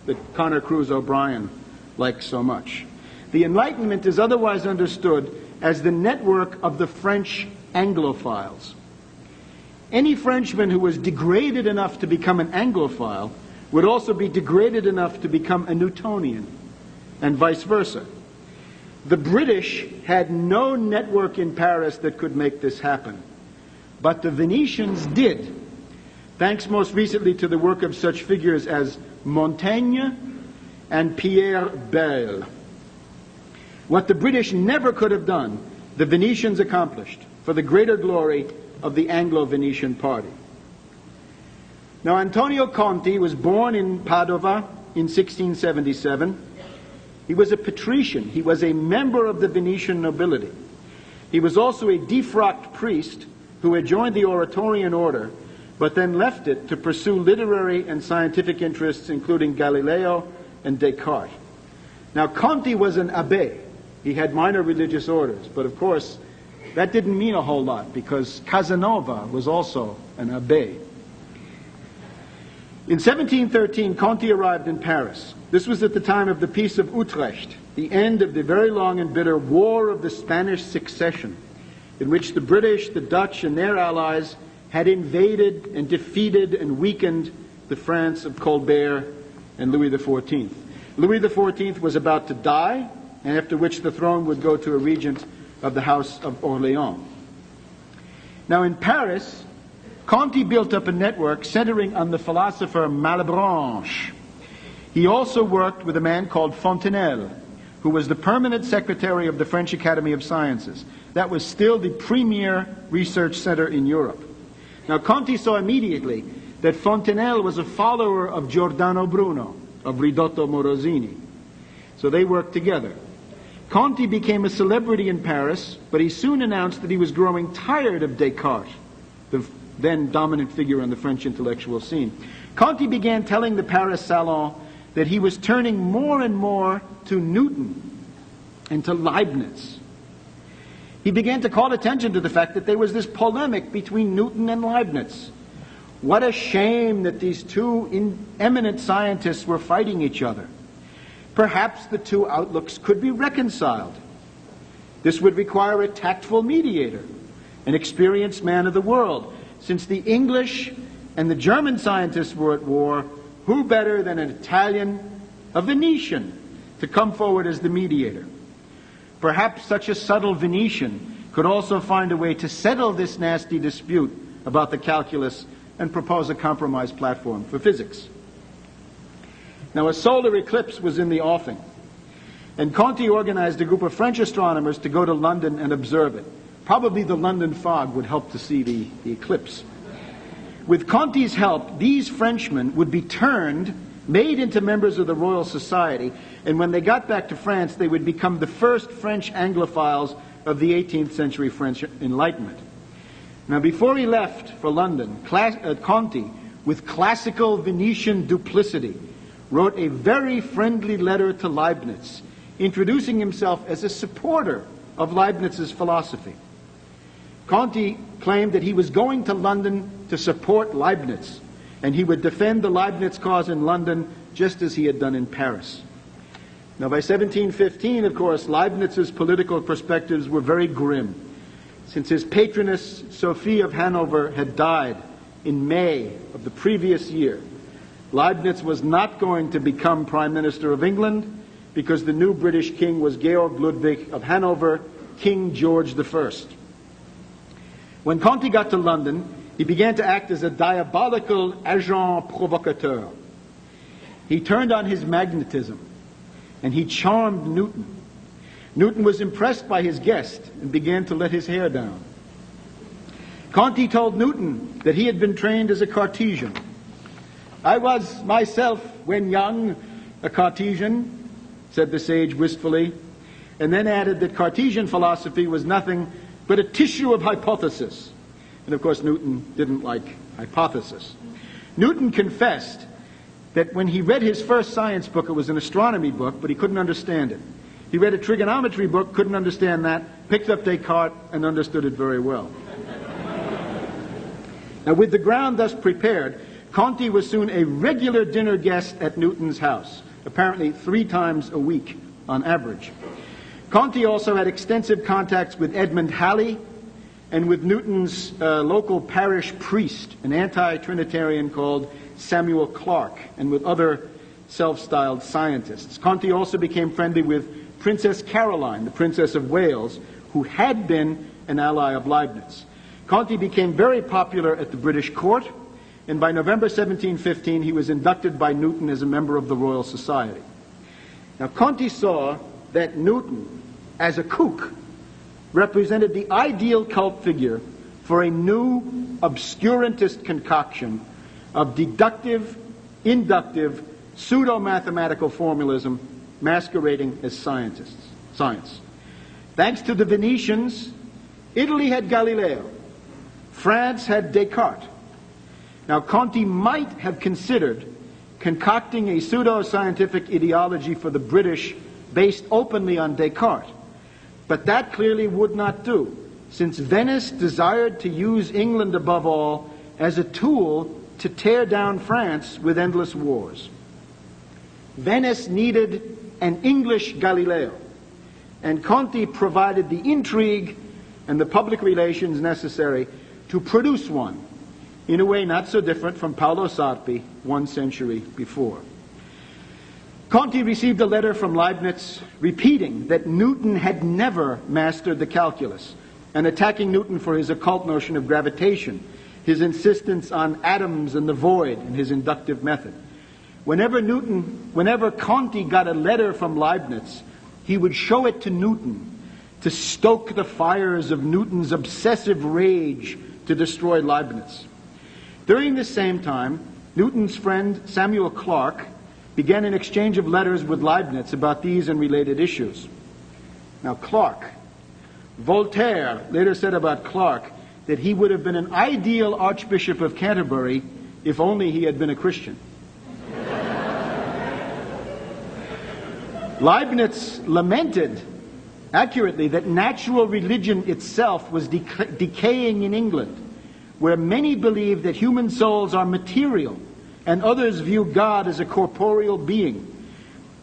that Connor Cruise O'Brien likes so much. The Enlightenment is otherwise understood as the network of the French Anglophiles. Any Frenchman who was degraded enough to become an Anglophile would also be degraded enough to become a Newtonian, and vice versa. The British had no network in Paris that could make this happen, but the Venetians did, thanks most recently to the work of such figures as Montaigne and Pierre Bayle. What the British never could have done, the Venetians accomplished for the greater glory of the Anglo-Venetian party. Now, Antonio Conti was born in Padova in 1677. He was a patrician. He was a member of the Venetian nobility. He was also a defrocked priest who had joined the Oratorian order, but then left it to pursue literary and scientific interests, including Galileo and Descartes. Now, Conti was an abbé. He had minor religious orders, but of course, that didn't mean a whole lot because Casanova was also an abbé. In 1713, Conti arrived in Paris. This was at the time of the Peace of Utrecht, the end of the very long and bitter War of the Spanish Succession, in which the British, the Dutch, and their allies had invaded and defeated and weakened the France of Colbert and Louis XIV. Louis XIV was about to die, and after which the throne would go to a regent of the House of Orléans. Now in Paris, Conti built up a network centering on the philosopher Malebranche. He also worked with a man called Fontenelle, who was the permanent secretary of the French Academy of Sciences. That was still the premier research center in Europe. Now Conti saw immediately that Fontenelle was a follower of Giordano Bruno, of Ridotto Morosini. So they worked together. Conti became a celebrity in Paris, but he soon announced that he was growing tired of Descartes, the then dominant figure on the French intellectual scene. Conti began telling the Paris Salon that he was turning more and more to Newton and to Leibniz. He began to call attention to the fact that there was this polemic between Newton and Leibniz. What a shame that these two eminent scientists were fighting each other. Perhaps the two outlooks could be reconciled. This would require a tactful mediator, an experienced man of the world. Since the English and the German scientists were at war, who better than an Italian, a Venetian, to come forward as the mediator? Perhaps such a subtle Venetian could also find a way to settle this nasty dispute about the calculus and propose a compromise platform for physics. Now, a solar eclipse was in the offing, and Conti organized a group of French astronomers to go to London and observe it. Probably the London fog would help to see the eclipse. With Conti's help, these Frenchmen would be made into members of the Royal Society, and when they got back to France, they would become the first French Anglophiles of the 18th century French Enlightenment. Now, before he left for London, Conti, with classical Venetian duplicity, wrote a very friendly letter to Leibniz, introducing himself as a supporter of Leibniz's philosophy. Conti claimed that he was going to London to support Leibniz, and he would defend the Leibniz cause in London just as he had done in Paris. Now, by 1715, of course, Leibniz's political perspectives were very grim, since his patroness, Sophie of Hanover, had died in May of the previous year. Leibniz was not going to become Prime Minister of England because the new British king was Georg Ludwig of Hanover, King George I. When Conti got to London, he began to act as a diabolical agent provocateur. He turned on his magnetism, and he charmed Newton. Newton was impressed by his guest and began to let his hair down. Conti told Newton that he had been trained as a Cartesian. I was myself, when young, a Cartesian, said the sage wistfully, and then added that Cartesian philosophy was nothing but a tissue of hypothesis. And of course Newton didn't like hypothesis. Newton confessed that when he read his first science book, it was an astronomy book, but he couldn't understand it. He read a trigonometry book, couldn't understand that, picked up Descartes and understood it very well. Now, with the ground thus prepared, Conti was soon a regular dinner guest at Newton's house, apparently 3 times a week on average. Conti also had extensive contacts with Edmund Halley and with Newton's local parish priest, an anti-Trinitarian called Samuel Clarke, and with other self-styled scientists. Conti also became friendly with Princess Caroline, the Princess of Wales, who had been an ally of Leibniz. Conti became very popular at the British court, and by November 1715 he was inducted by Newton as a member of the Royal Society. Now Conti saw that Newton, as a kook, represented the ideal cult figure for a new obscurantist concoction of deductive, inductive, pseudo-mathematical formalism masquerading as science. Thanks to the Venetians, Italy had Galileo, France had Descartes. Now, Conti might have considered concocting a pseudo-scientific ideology for the British based openly on Descartes, but that clearly would not do, since Venice desired to use England above all as a tool to tear down France with endless wars. Venice needed an English Galileo, and Conti provided the intrigue and the public relations necessary to produce one, in a way not so different from Paolo Sarpi 1 century before. Conti received a letter from Leibniz repeating that Newton had never mastered the calculus and attacking Newton for his occult notion of gravitation, his insistence on atoms and the void, and his inductive method. Whenever Conti got a letter from Leibniz, he would show it to Newton to stoke the fires of Newton's obsessive rage to destroy Leibniz. During this same time, Newton's friend Samuel Clarke began an exchange of letters with Leibniz about these and related issues. Now, Voltaire later said about Clarke that he would have been an ideal Archbishop of Canterbury if only he had been a Christian. Leibniz lamented accurately that natural religion itself was decaying in England, where many believe that human souls are material and others view God as a corporeal being.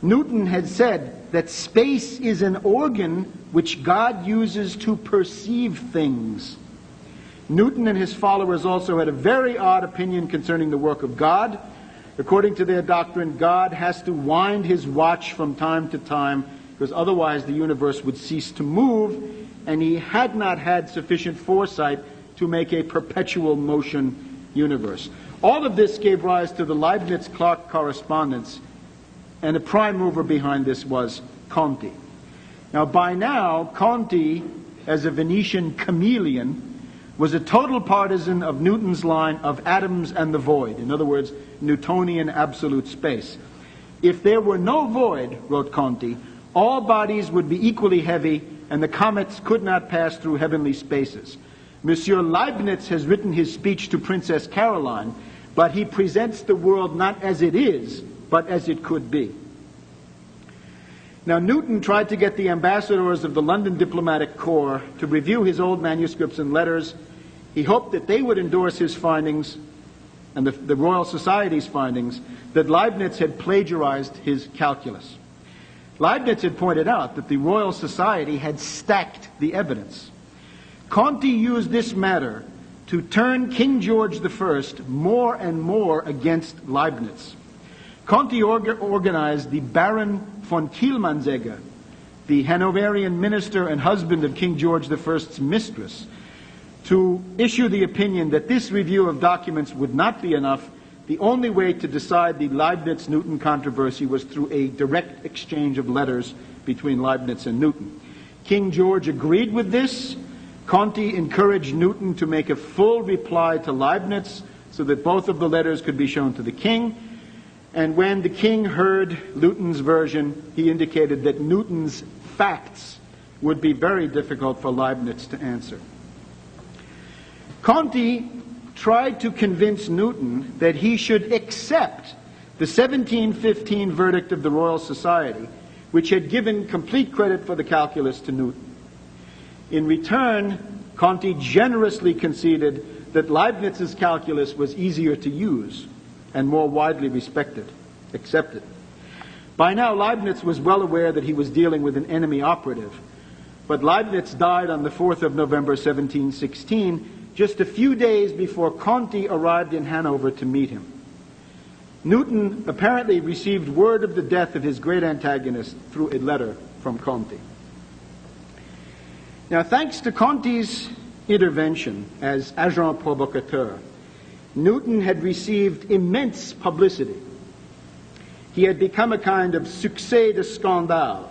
Newton had said that space is an organ which God uses to perceive things. Newton and his followers also had a very odd opinion concerning the work of God. According to their doctrine, God has to wind his watch from time to time, because otherwise the universe would cease to move, and he had not had sufficient foresight to make a perpetual motion universe. All of this gave rise to the Leibniz-Clarke correspondence, and the prime mover behind this was Conti. Now, by now, Conti, as a Venetian chameleon, was a total partisan of Newton's line of atoms and the void. In other words, Newtonian absolute space. If there were no void, wrote Conti, all bodies would be equally heavy and the comets could not pass through heavenly spaces. Monsieur Leibniz has written his speech to Princess Caroline, but he presents the world not as it is, but as it could be. Now, Newton tried to get the ambassadors of the London Diplomatic Corps to review his old manuscripts and letters. He hoped that they would endorse his findings and the Royal Society's findings that Leibniz had plagiarized his calculus. Leibniz had pointed out that the Royal Society had stacked the evidence. Conti used this matter to turn King George I more and more against Leibniz. Conti organized the Baron von Kielmansegge, the Hanoverian minister and husband of King George I's mistress, to issue the opinion that this review of documents would not be enough. The only way to decide the Leibniz-Newton controversy was through a direct exchange of letters between Leibniz and Newton. King George agreed with this. Conti encouraged Newton to make a full reply to Leibniz so that both of the letters could be shown to the king. And when the king heard Newton's version, he indicated that Newton's facts would be very difficult for Leibniz to answer. Conti tried to convince Newton that he should accept the 1715 verdict of the Royal Society, which had given complete credit for the calculus to Newton. In return, Conti generously conceded that Leibniz's calculus was easier to use and more widely accepted. By now, Leibniz was well aware that he was dealing with an enemy operative, but Leibniz died on the 4th of November, 1716, just a few days before Conti arrived in Hanover to meet him. Newton apparently received word of the death of his great antagonist through a letter from Conti. Now, thanks to Conti's intervention as agent provocateur, Newton had received immense publicity. He had become a kind of succès de scandale.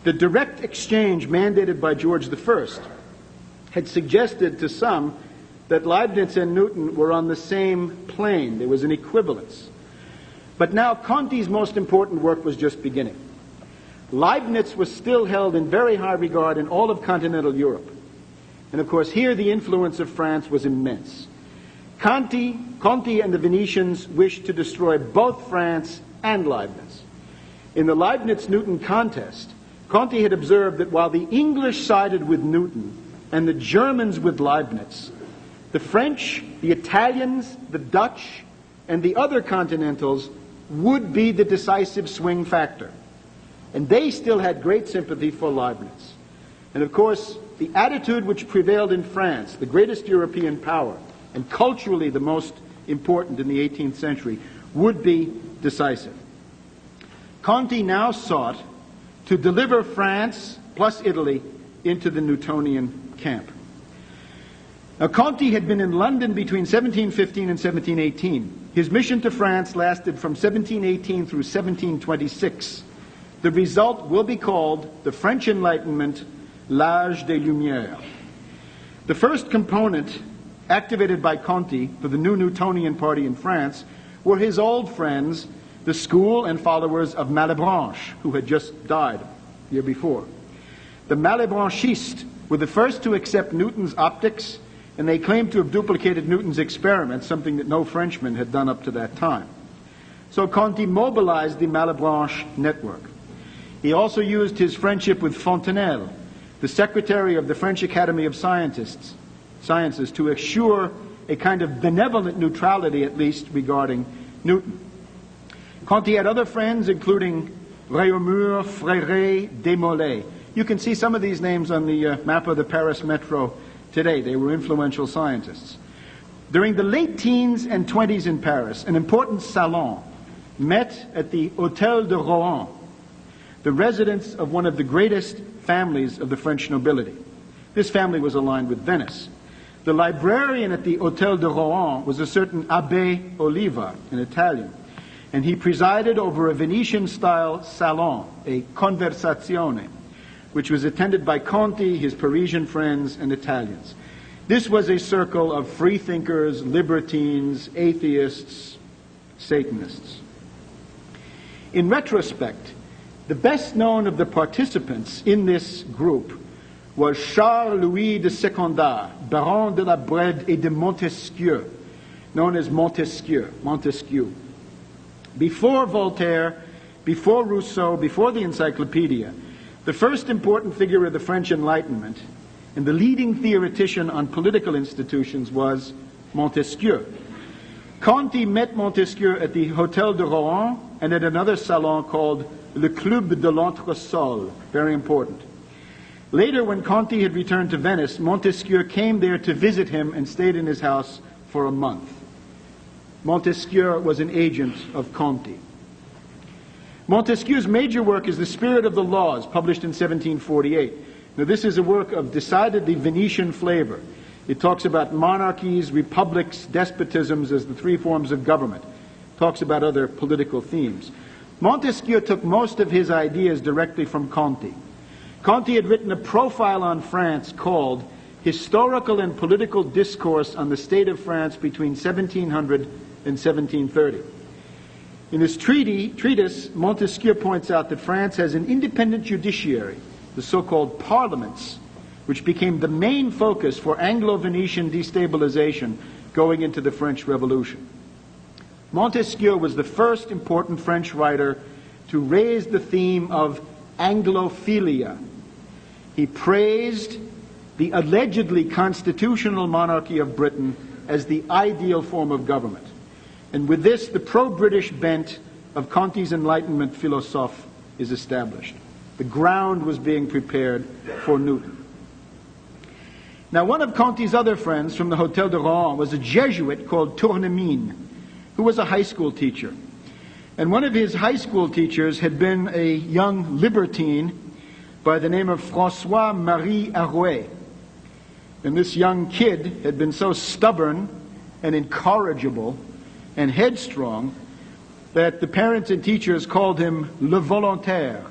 The direct exchange mandated by George I had suggested to some that Leibniz and Newton were on the same plane. There was an equivalence. But now Conti's most important work was just beginning. Leibniz was still held in very high regard in all of continental Europe. And of course, here the influence of France was immense. Conti and the Venetians wished to destroy both France and Leibniz. In the Leibniz-Newton contest, Conti had observed that while the English sided with Newton and the Germans with Leibniz, the French, the Italians, the Dutch, and the other continentals would be the decisive swing factor. And they still had great sympathy for Leibniz. And of course, the attitude which prevailed in France, the greatest European power, and culturally the most important in the 18th century, would be decisive. Conti now sought to deliver France plus Italy into the Newtonian camp. Now, Conti had been in London between 1715 and 1718. His mission to France lasted from 1718 through 1726. The result will be called the French Enlightenment, l'âge des Lumières. The first component activated by Conti for the new Newtonian party in France were his old friends, the school and followers of Malebranche, who had just died the year before. The Malebranchists were the first to accept Newton's optics, and they claimed to have duplicated Newton's experiments, something that no Frenchman had done up to that time. So Conti mobilized the Malebranche network. He also used his friendship with Fontenelle, the secretary of the French Academy of Sciences, to assure a kind of benevolent neutrality, at least, regarding Newton. Conti had other friends, including Réaumur, Frère, Desmoulins. You can see some of these names on the map of the Paris Metro today. They were influential scientists. During the late teens and 20s in Paris, an important salon met at the Hôtel de Rohan, the residence of one of the greatest families of the French nobility. This family was aligned with Venice. The librarian at the Hôtel de Rohan was a certain Abbé Oliva, an Italian, and he presided over a Venetian-style salon, a conversazione, which was attended by Conti, his Parisian friends, and Italians. This was a circle of freethinkers, libertines, atheists, Satanists. In retrospect, the best known of the participants in this group was Charles-Louis de Secondat, Baron de la Brede et de Montesquieu, known as Montesquieu. Before Voltaire, before Rousseau, before the Encyclopedia, the first important figure of the French Enlightenment and the leading theoretician on political institutions was Montesquieu. Conti met Montesquieu at the Hôtel de Rohan and at another salon called Le Club de l'Entresol, very important. Later, when Conti had returned to Venice, Montesquieu came there to visit him and stayed in his house for a month. Montesquieu was an agent of Conti. Montesquieu's major work is The Spirit of the Laws, published in 1748. Now, this is a work of decidedly Venetian flavor. It talks about monarchies, republics, despotisms as the three forms of government. It talks about other political themes. Montesquieu took most of his ideas directly from Conti. Conti had written a profile on France called Historical and Political Discourse on the State of France between 1700 and 1730. In his treatise, Montesquieu points out that France has an independent judiciary, the so-called parliaments, which became the main focus for Anglo-Venetian destabilization going into the French Revolution. Montesquieu was the first important French writer to raise the theme of Anglophilia. He praised the allegedly constitutional monarchy of Britain as the ideal form of government. And with this, the pro-British bent of Conti's Enlightenment philosophe is established. The ground was being prepared for Newton. Now, one of Conti's other friends from the Hôtel de Rohan was a Jesuit called Tournemine, who was a high school teacher. And one of his high school teachers had been a young libertine by the name of François-Marie Arouet. And this young kid had been so stubborn and incorrigible and headstrong that the parents and teachers called him le volontaire,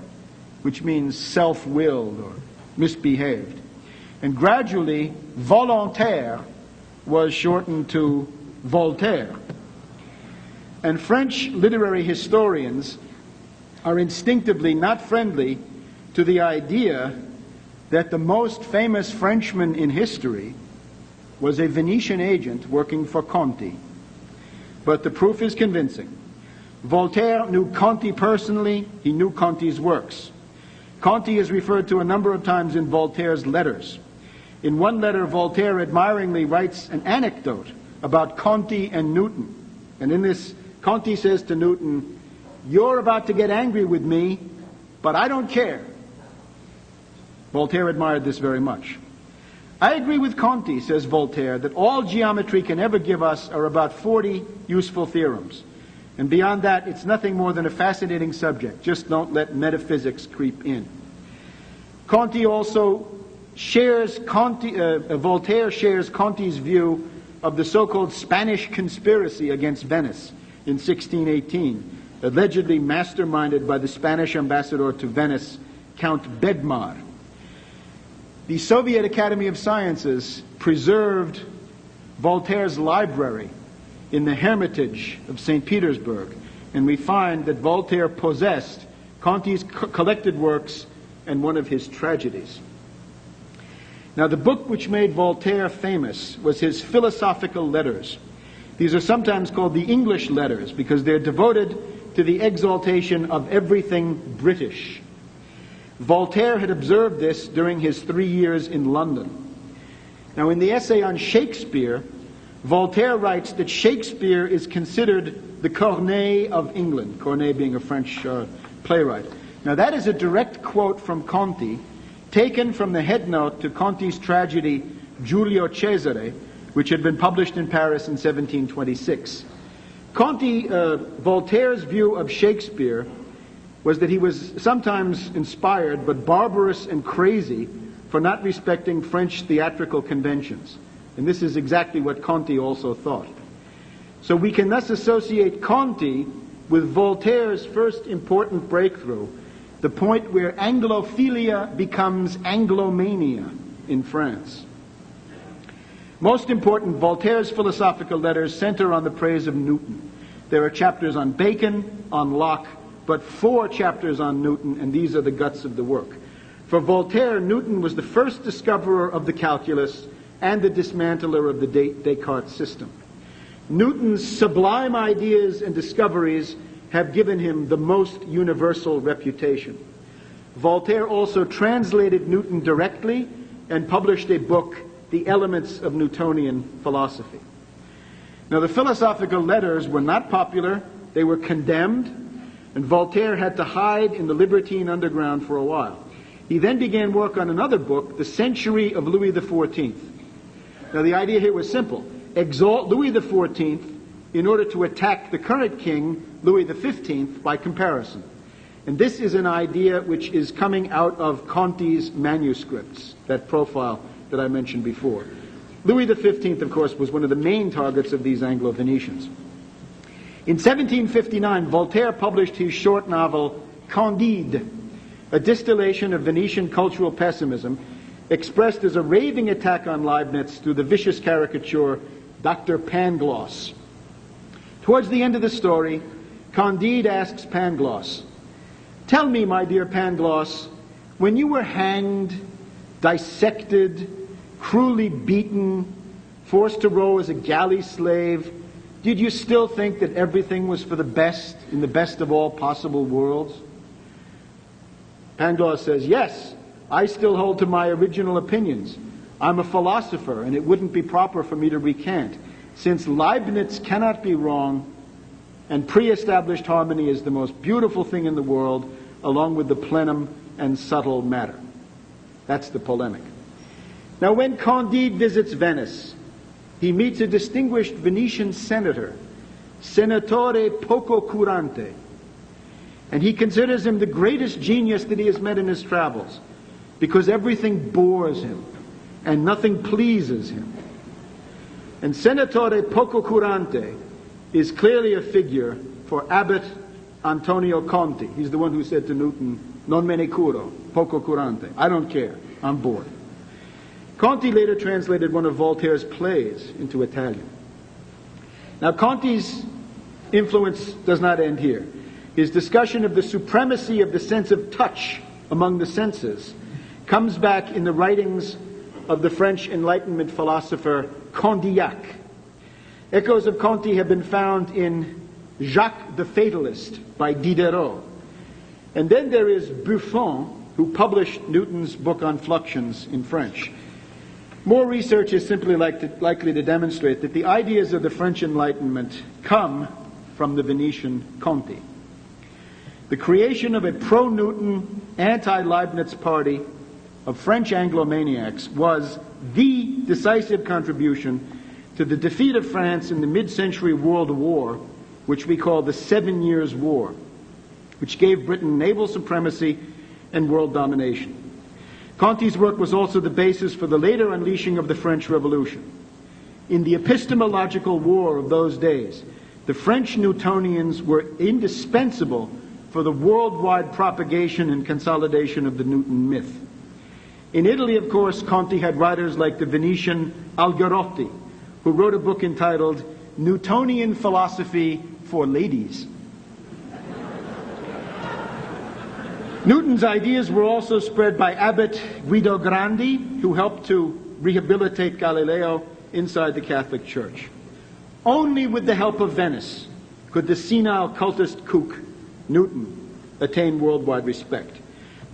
which means self-willed or misbehaved. And gradually, volontaire was shortened to Voltaire. And French literary historians are instinctively not friendly to the idea that the most famous Frenchman in history was a Venetian agent working for Conti. But the proof is convincing. Voltaire knew Conti personally. He knew Conti's works. Conti is referred to a number of times in Voltaire's letters. In one letter, Voltaire admiringly writes an anecdote about Conti and Newton. And in this, Conti says to Newton, "You're about to get angry with me, but I don't care." Voltaire admired this very much. "I agree with Conti," says Voltaire, "that all geometry can ever give us are about 40 useful theorems. And beyond that, it's nothing more than a fascinating subject. Just don't let metaphysics creep in." Conti also shares Voltaire shares Conti's view of the so-called Spanish conspiracy against Venice in 1618, allegedly masterminded by the Spanish ambassador to Venice, Count Bedmar. The Soviet Academy of Sciences preserved Voltaire's library in the Hermitage of St. Petersburg, and we find that Voltaire possessed Conti's collected works and one of his tragedies. Now, the book which made Voltaire famous was his philosophical letters. These are sometimes called the English letters because they're devoted to the exaltation of everything British. Voltaire had observed this during his 3 years in London. Now, in the essay on Shakespeare, Voltaire writes that Shakespeare is considered the Corneille of England, Corneille being a French playwright. Now, that is a direct quote from Conti, taken from the headnote to Conti's tragedy Giulio Cesare, which had been published in Paris in 1726. Voltaire's view of Shakespeare was that he was sometimes inspired but barbarous and crazy for not respecting French theatrical conventions. And this is exactly what Conti also thought. So we can thus associate Conti with Voltaire's first important breakthrough, the point where Anglophilia becomes Anglomania in France. Most important, Voltaire's philosophical letters center on the praise of Newton. There are chapters on Bacon, on Locke, but 4 chapters on Newton, and these are the guts of the work. For Voltaire, Newton was the first discoverer of the calculus and the dismantler of the Descartes system. Newton's sublime ideas and discoveries have given him the most universal reputation. Voltaire also translated Newton directly and published a book, The Elements of Newtonian Philosophy. Now, the philosophical letters were not popular, they were condemned, and Voltaire had to hide in the libertine underground for a while. He then began work on another book, The Century of Louis XIV. Now, the idea here was simple. Exalt Louis XIV in order to attack the current king, Louis XV, by comparison. And this is an idea which is coming out of Conti's manuscripts, that profile that I mentioned before. Louis XV, of course, was one of the main targets of these Anglo-Venetians. In 1759, Voltaire published his short novel, Candide, a distillation of Venetian cultural pessimism, expressed as a raving attack on Leibniz through the vicious caricature Dr. Pangloss. Towards the end of the story, Candide asks Pangloss, "Tell me, my dear Pangloss, when you were hanged, dissected, cruelly beaten, forced to row as a galley slave, did you still think that everything was for the best in the best of all possible worlds?" Pangloss says, "Yes, I still hold to my original opinions. I'm a philosopher, and it wouldn't be proper for me to recant. Since Leibniz cannot be wrong, and pre-established harmony is the most beautiful thing in the world, along with the plenum and subtle matter." That's the polemic. Now, when Candide visits Venice, he meets a distinguished Venetian senator, Senatore Pococurante, and he considers him the greatest genius that he has met in his travels, because everything bores him and nothing pleases him. And Senatore Pococurante is clearly a figure for Abbot Antonio Conti. He's the one who said to Newton, "Non me ne curo, Pococurante." I don't care, I'm bored. Conti later translated one of Voltaire's plays into Italian. Now, Conti's influence does not end here. His discussion of the supremacy of the sense of touch among the senses comes back in the writings of the French Enlightenment philosopher Condillac. Echoes of Conti have been found in Jacques the Fatalist by Diderot. And then there is Buffon, who published Newton's book on fluxions in French. More research is simply likely to demonstrate that the ideas of the French Enlightenment come from the Venetian Conti. The creation of a pro-Newton, anti-Leibniz party of French Anglo-maniacs was the decisive contribution to the defeat of France in the mid-century World War, which we call the 7 Years' War, which gave Britain naval supremacy and world domination. Conti's work was also the basis for the later unleashing of the French Revolution. In the epistemological war of those days, the French Newtonians were indispensable for the worldwide propagation and consolidation of the Newton myth. In Italy, of course, Conti had writers like the Venetian Algarotti, who wrote a book entitled Newtonian Philosophy for Ladies. Newton's ideas were also spread by Abbot Guido Grandi, who helped to rehabilitate Galileo inside the Catholic Church. Only with the help of Venice could the senile cultist kook, Newton, attain worldwide respect.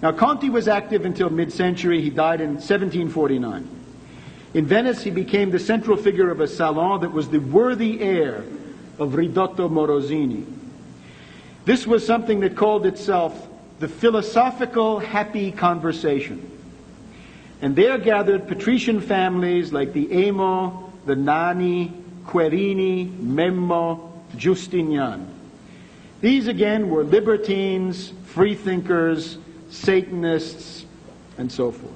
Now, Conti was active until mid-century. He died in 1749. In Venice, he became the central figure of a salon that was the worthy heir of Ridotto Morosini. This was something that called itself the philosophical happy conversation. And there gathered patrician families like the Emo, the Nani, Querini, Memmo, Justinian. These again were libertines, freethinkers, Satanists, and so forth.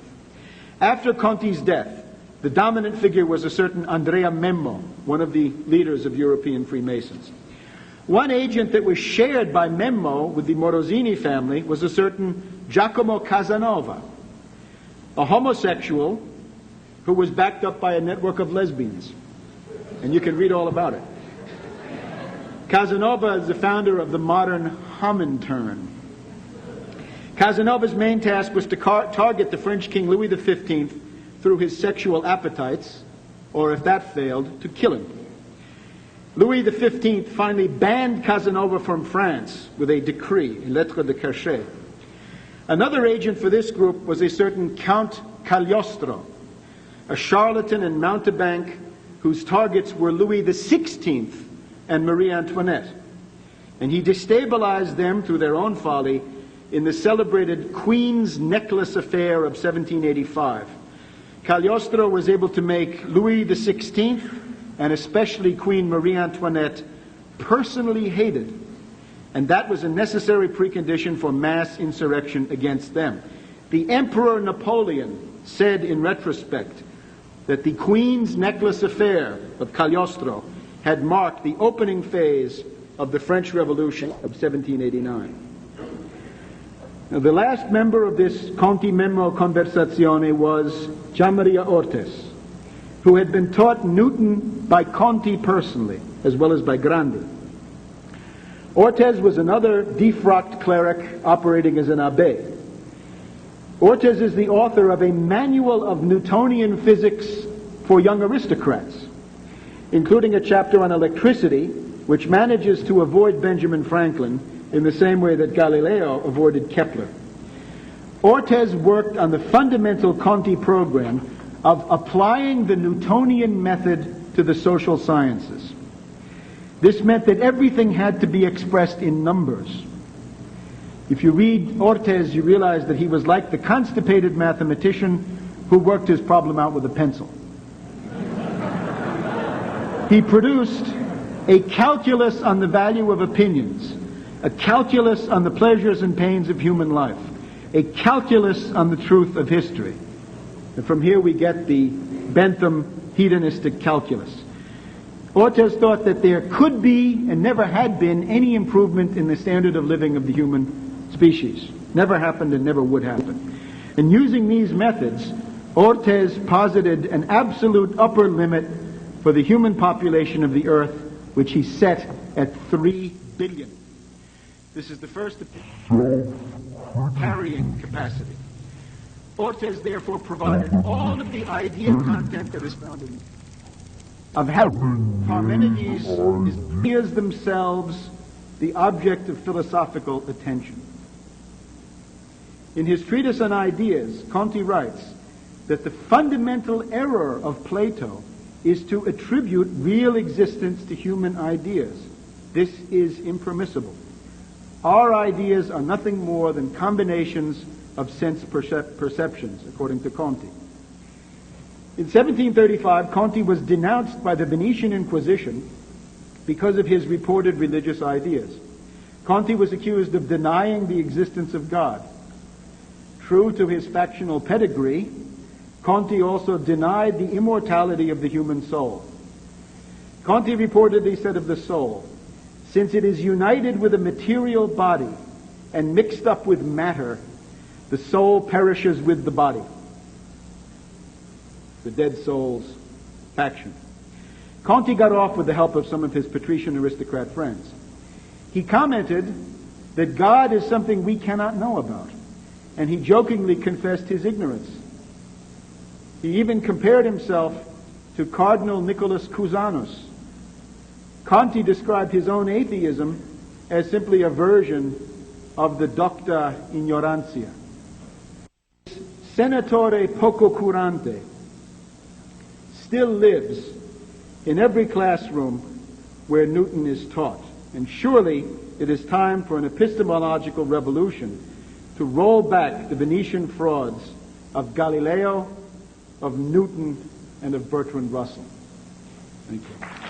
After Conti's death, the dominant figure was a certain Andrea Memmo, one of the leaders of European Freemasons. One agent that was shared by Memmo with the Morosini family was a certain Giacomo Casanova, a homosexual who was backed up by a network of lesbians. And you can read all about it. Casanova is the founder of the modern Comintern. Casanova's main task was to target the French King Louis XV through his sexual appetites, or if that failed, to kill him. Louis XV finally banned Casanova from France with a decree, a lettre de cachet. Another agent for this group was a certain Count Cagliostro, a charlatan and mountebank whose targets were Louis XVI and Marie Antoinette. And he destabilized them through their own folly in the celebrated Queen's Necklace affair of 1785. Cagliostro was able to make Louis XVI and especially Queen Marie Antoinette personally hated. And that was a necessary precondition for mass insurrection against them. The Emperor Napoleon said in retrospect that the Queen's Necklace affair of Cagliostro had marked the opening phase of the French Revolution of 1789. Now, the last member of this Conti Memmo Conversazione was Gianmaria Ortes, who had been taught Newton by Conti personally, as well as by Grandi. Ortes was another defrocked cleric operating as an abbé. Ortes is the author of a manual of Newtonian physics for young aristocrats, including a chapter on electricity, which manages to avoid Benjamin Franklin in the same way that Galileo avoided Kepler. Ortes worked on the fundamental Conti program of applying the Newtonian method to the social sciences. This meant that everything had to be expressed in numbers. If you read Ortes, you realize that he was like the constipated mathematician who worked his problem out with a pencil. He produced a calculus on the value of opinions, a calculus on the pleasures and pains of human life, a calculus on the truth of history. And from here we get the Bentham hedonistic calculus. Ortes thought that there could be and never had been any improvement in the standard of living of the human species. Never happened and never would happen. And using these methods, Ortes posited an absolute upper limit for the human population of the earth, which he set at 3 billion. This is the first carrying capacity. Orte has therefore provided all of the idea content that is found in of how Parmenides is themselves the object of philosophical attention. In his treatise on ideas, Conti writes that the fundamental error of Plato is to attribute real existence to human ideas. This is impermissible. Our ideas are nothing more than combinations of sense perceptions, according to Conti. In 1735, Conti was denounced by the Venetian Inquisition because of his reported religious ideas. Conti was accused of denying the existence of God. True to his factional pedigree, Conti also denied the immortality of the human soul. Conti reportedly said of the soul, "Since it is united with a material body and mixed up with matter, the soul perishes with the body." The dead soul's faction. Conti got off with the help of some of his patrician aristocrat friends. He commented that God is something we cannot know about, and he jokingly confessed his ignorance. He even compared himself to Cardinal Nicholas Cusanus. Conti described his own atheism as simply a version of the docta ignorantia. Senatore poco curante still lives in every classroom where Newton is taught. And surely it is time for an epistemological revolution to roll back the Venetian frauds of Galileo, of Newton, and of Bertrand Russell. Thank you.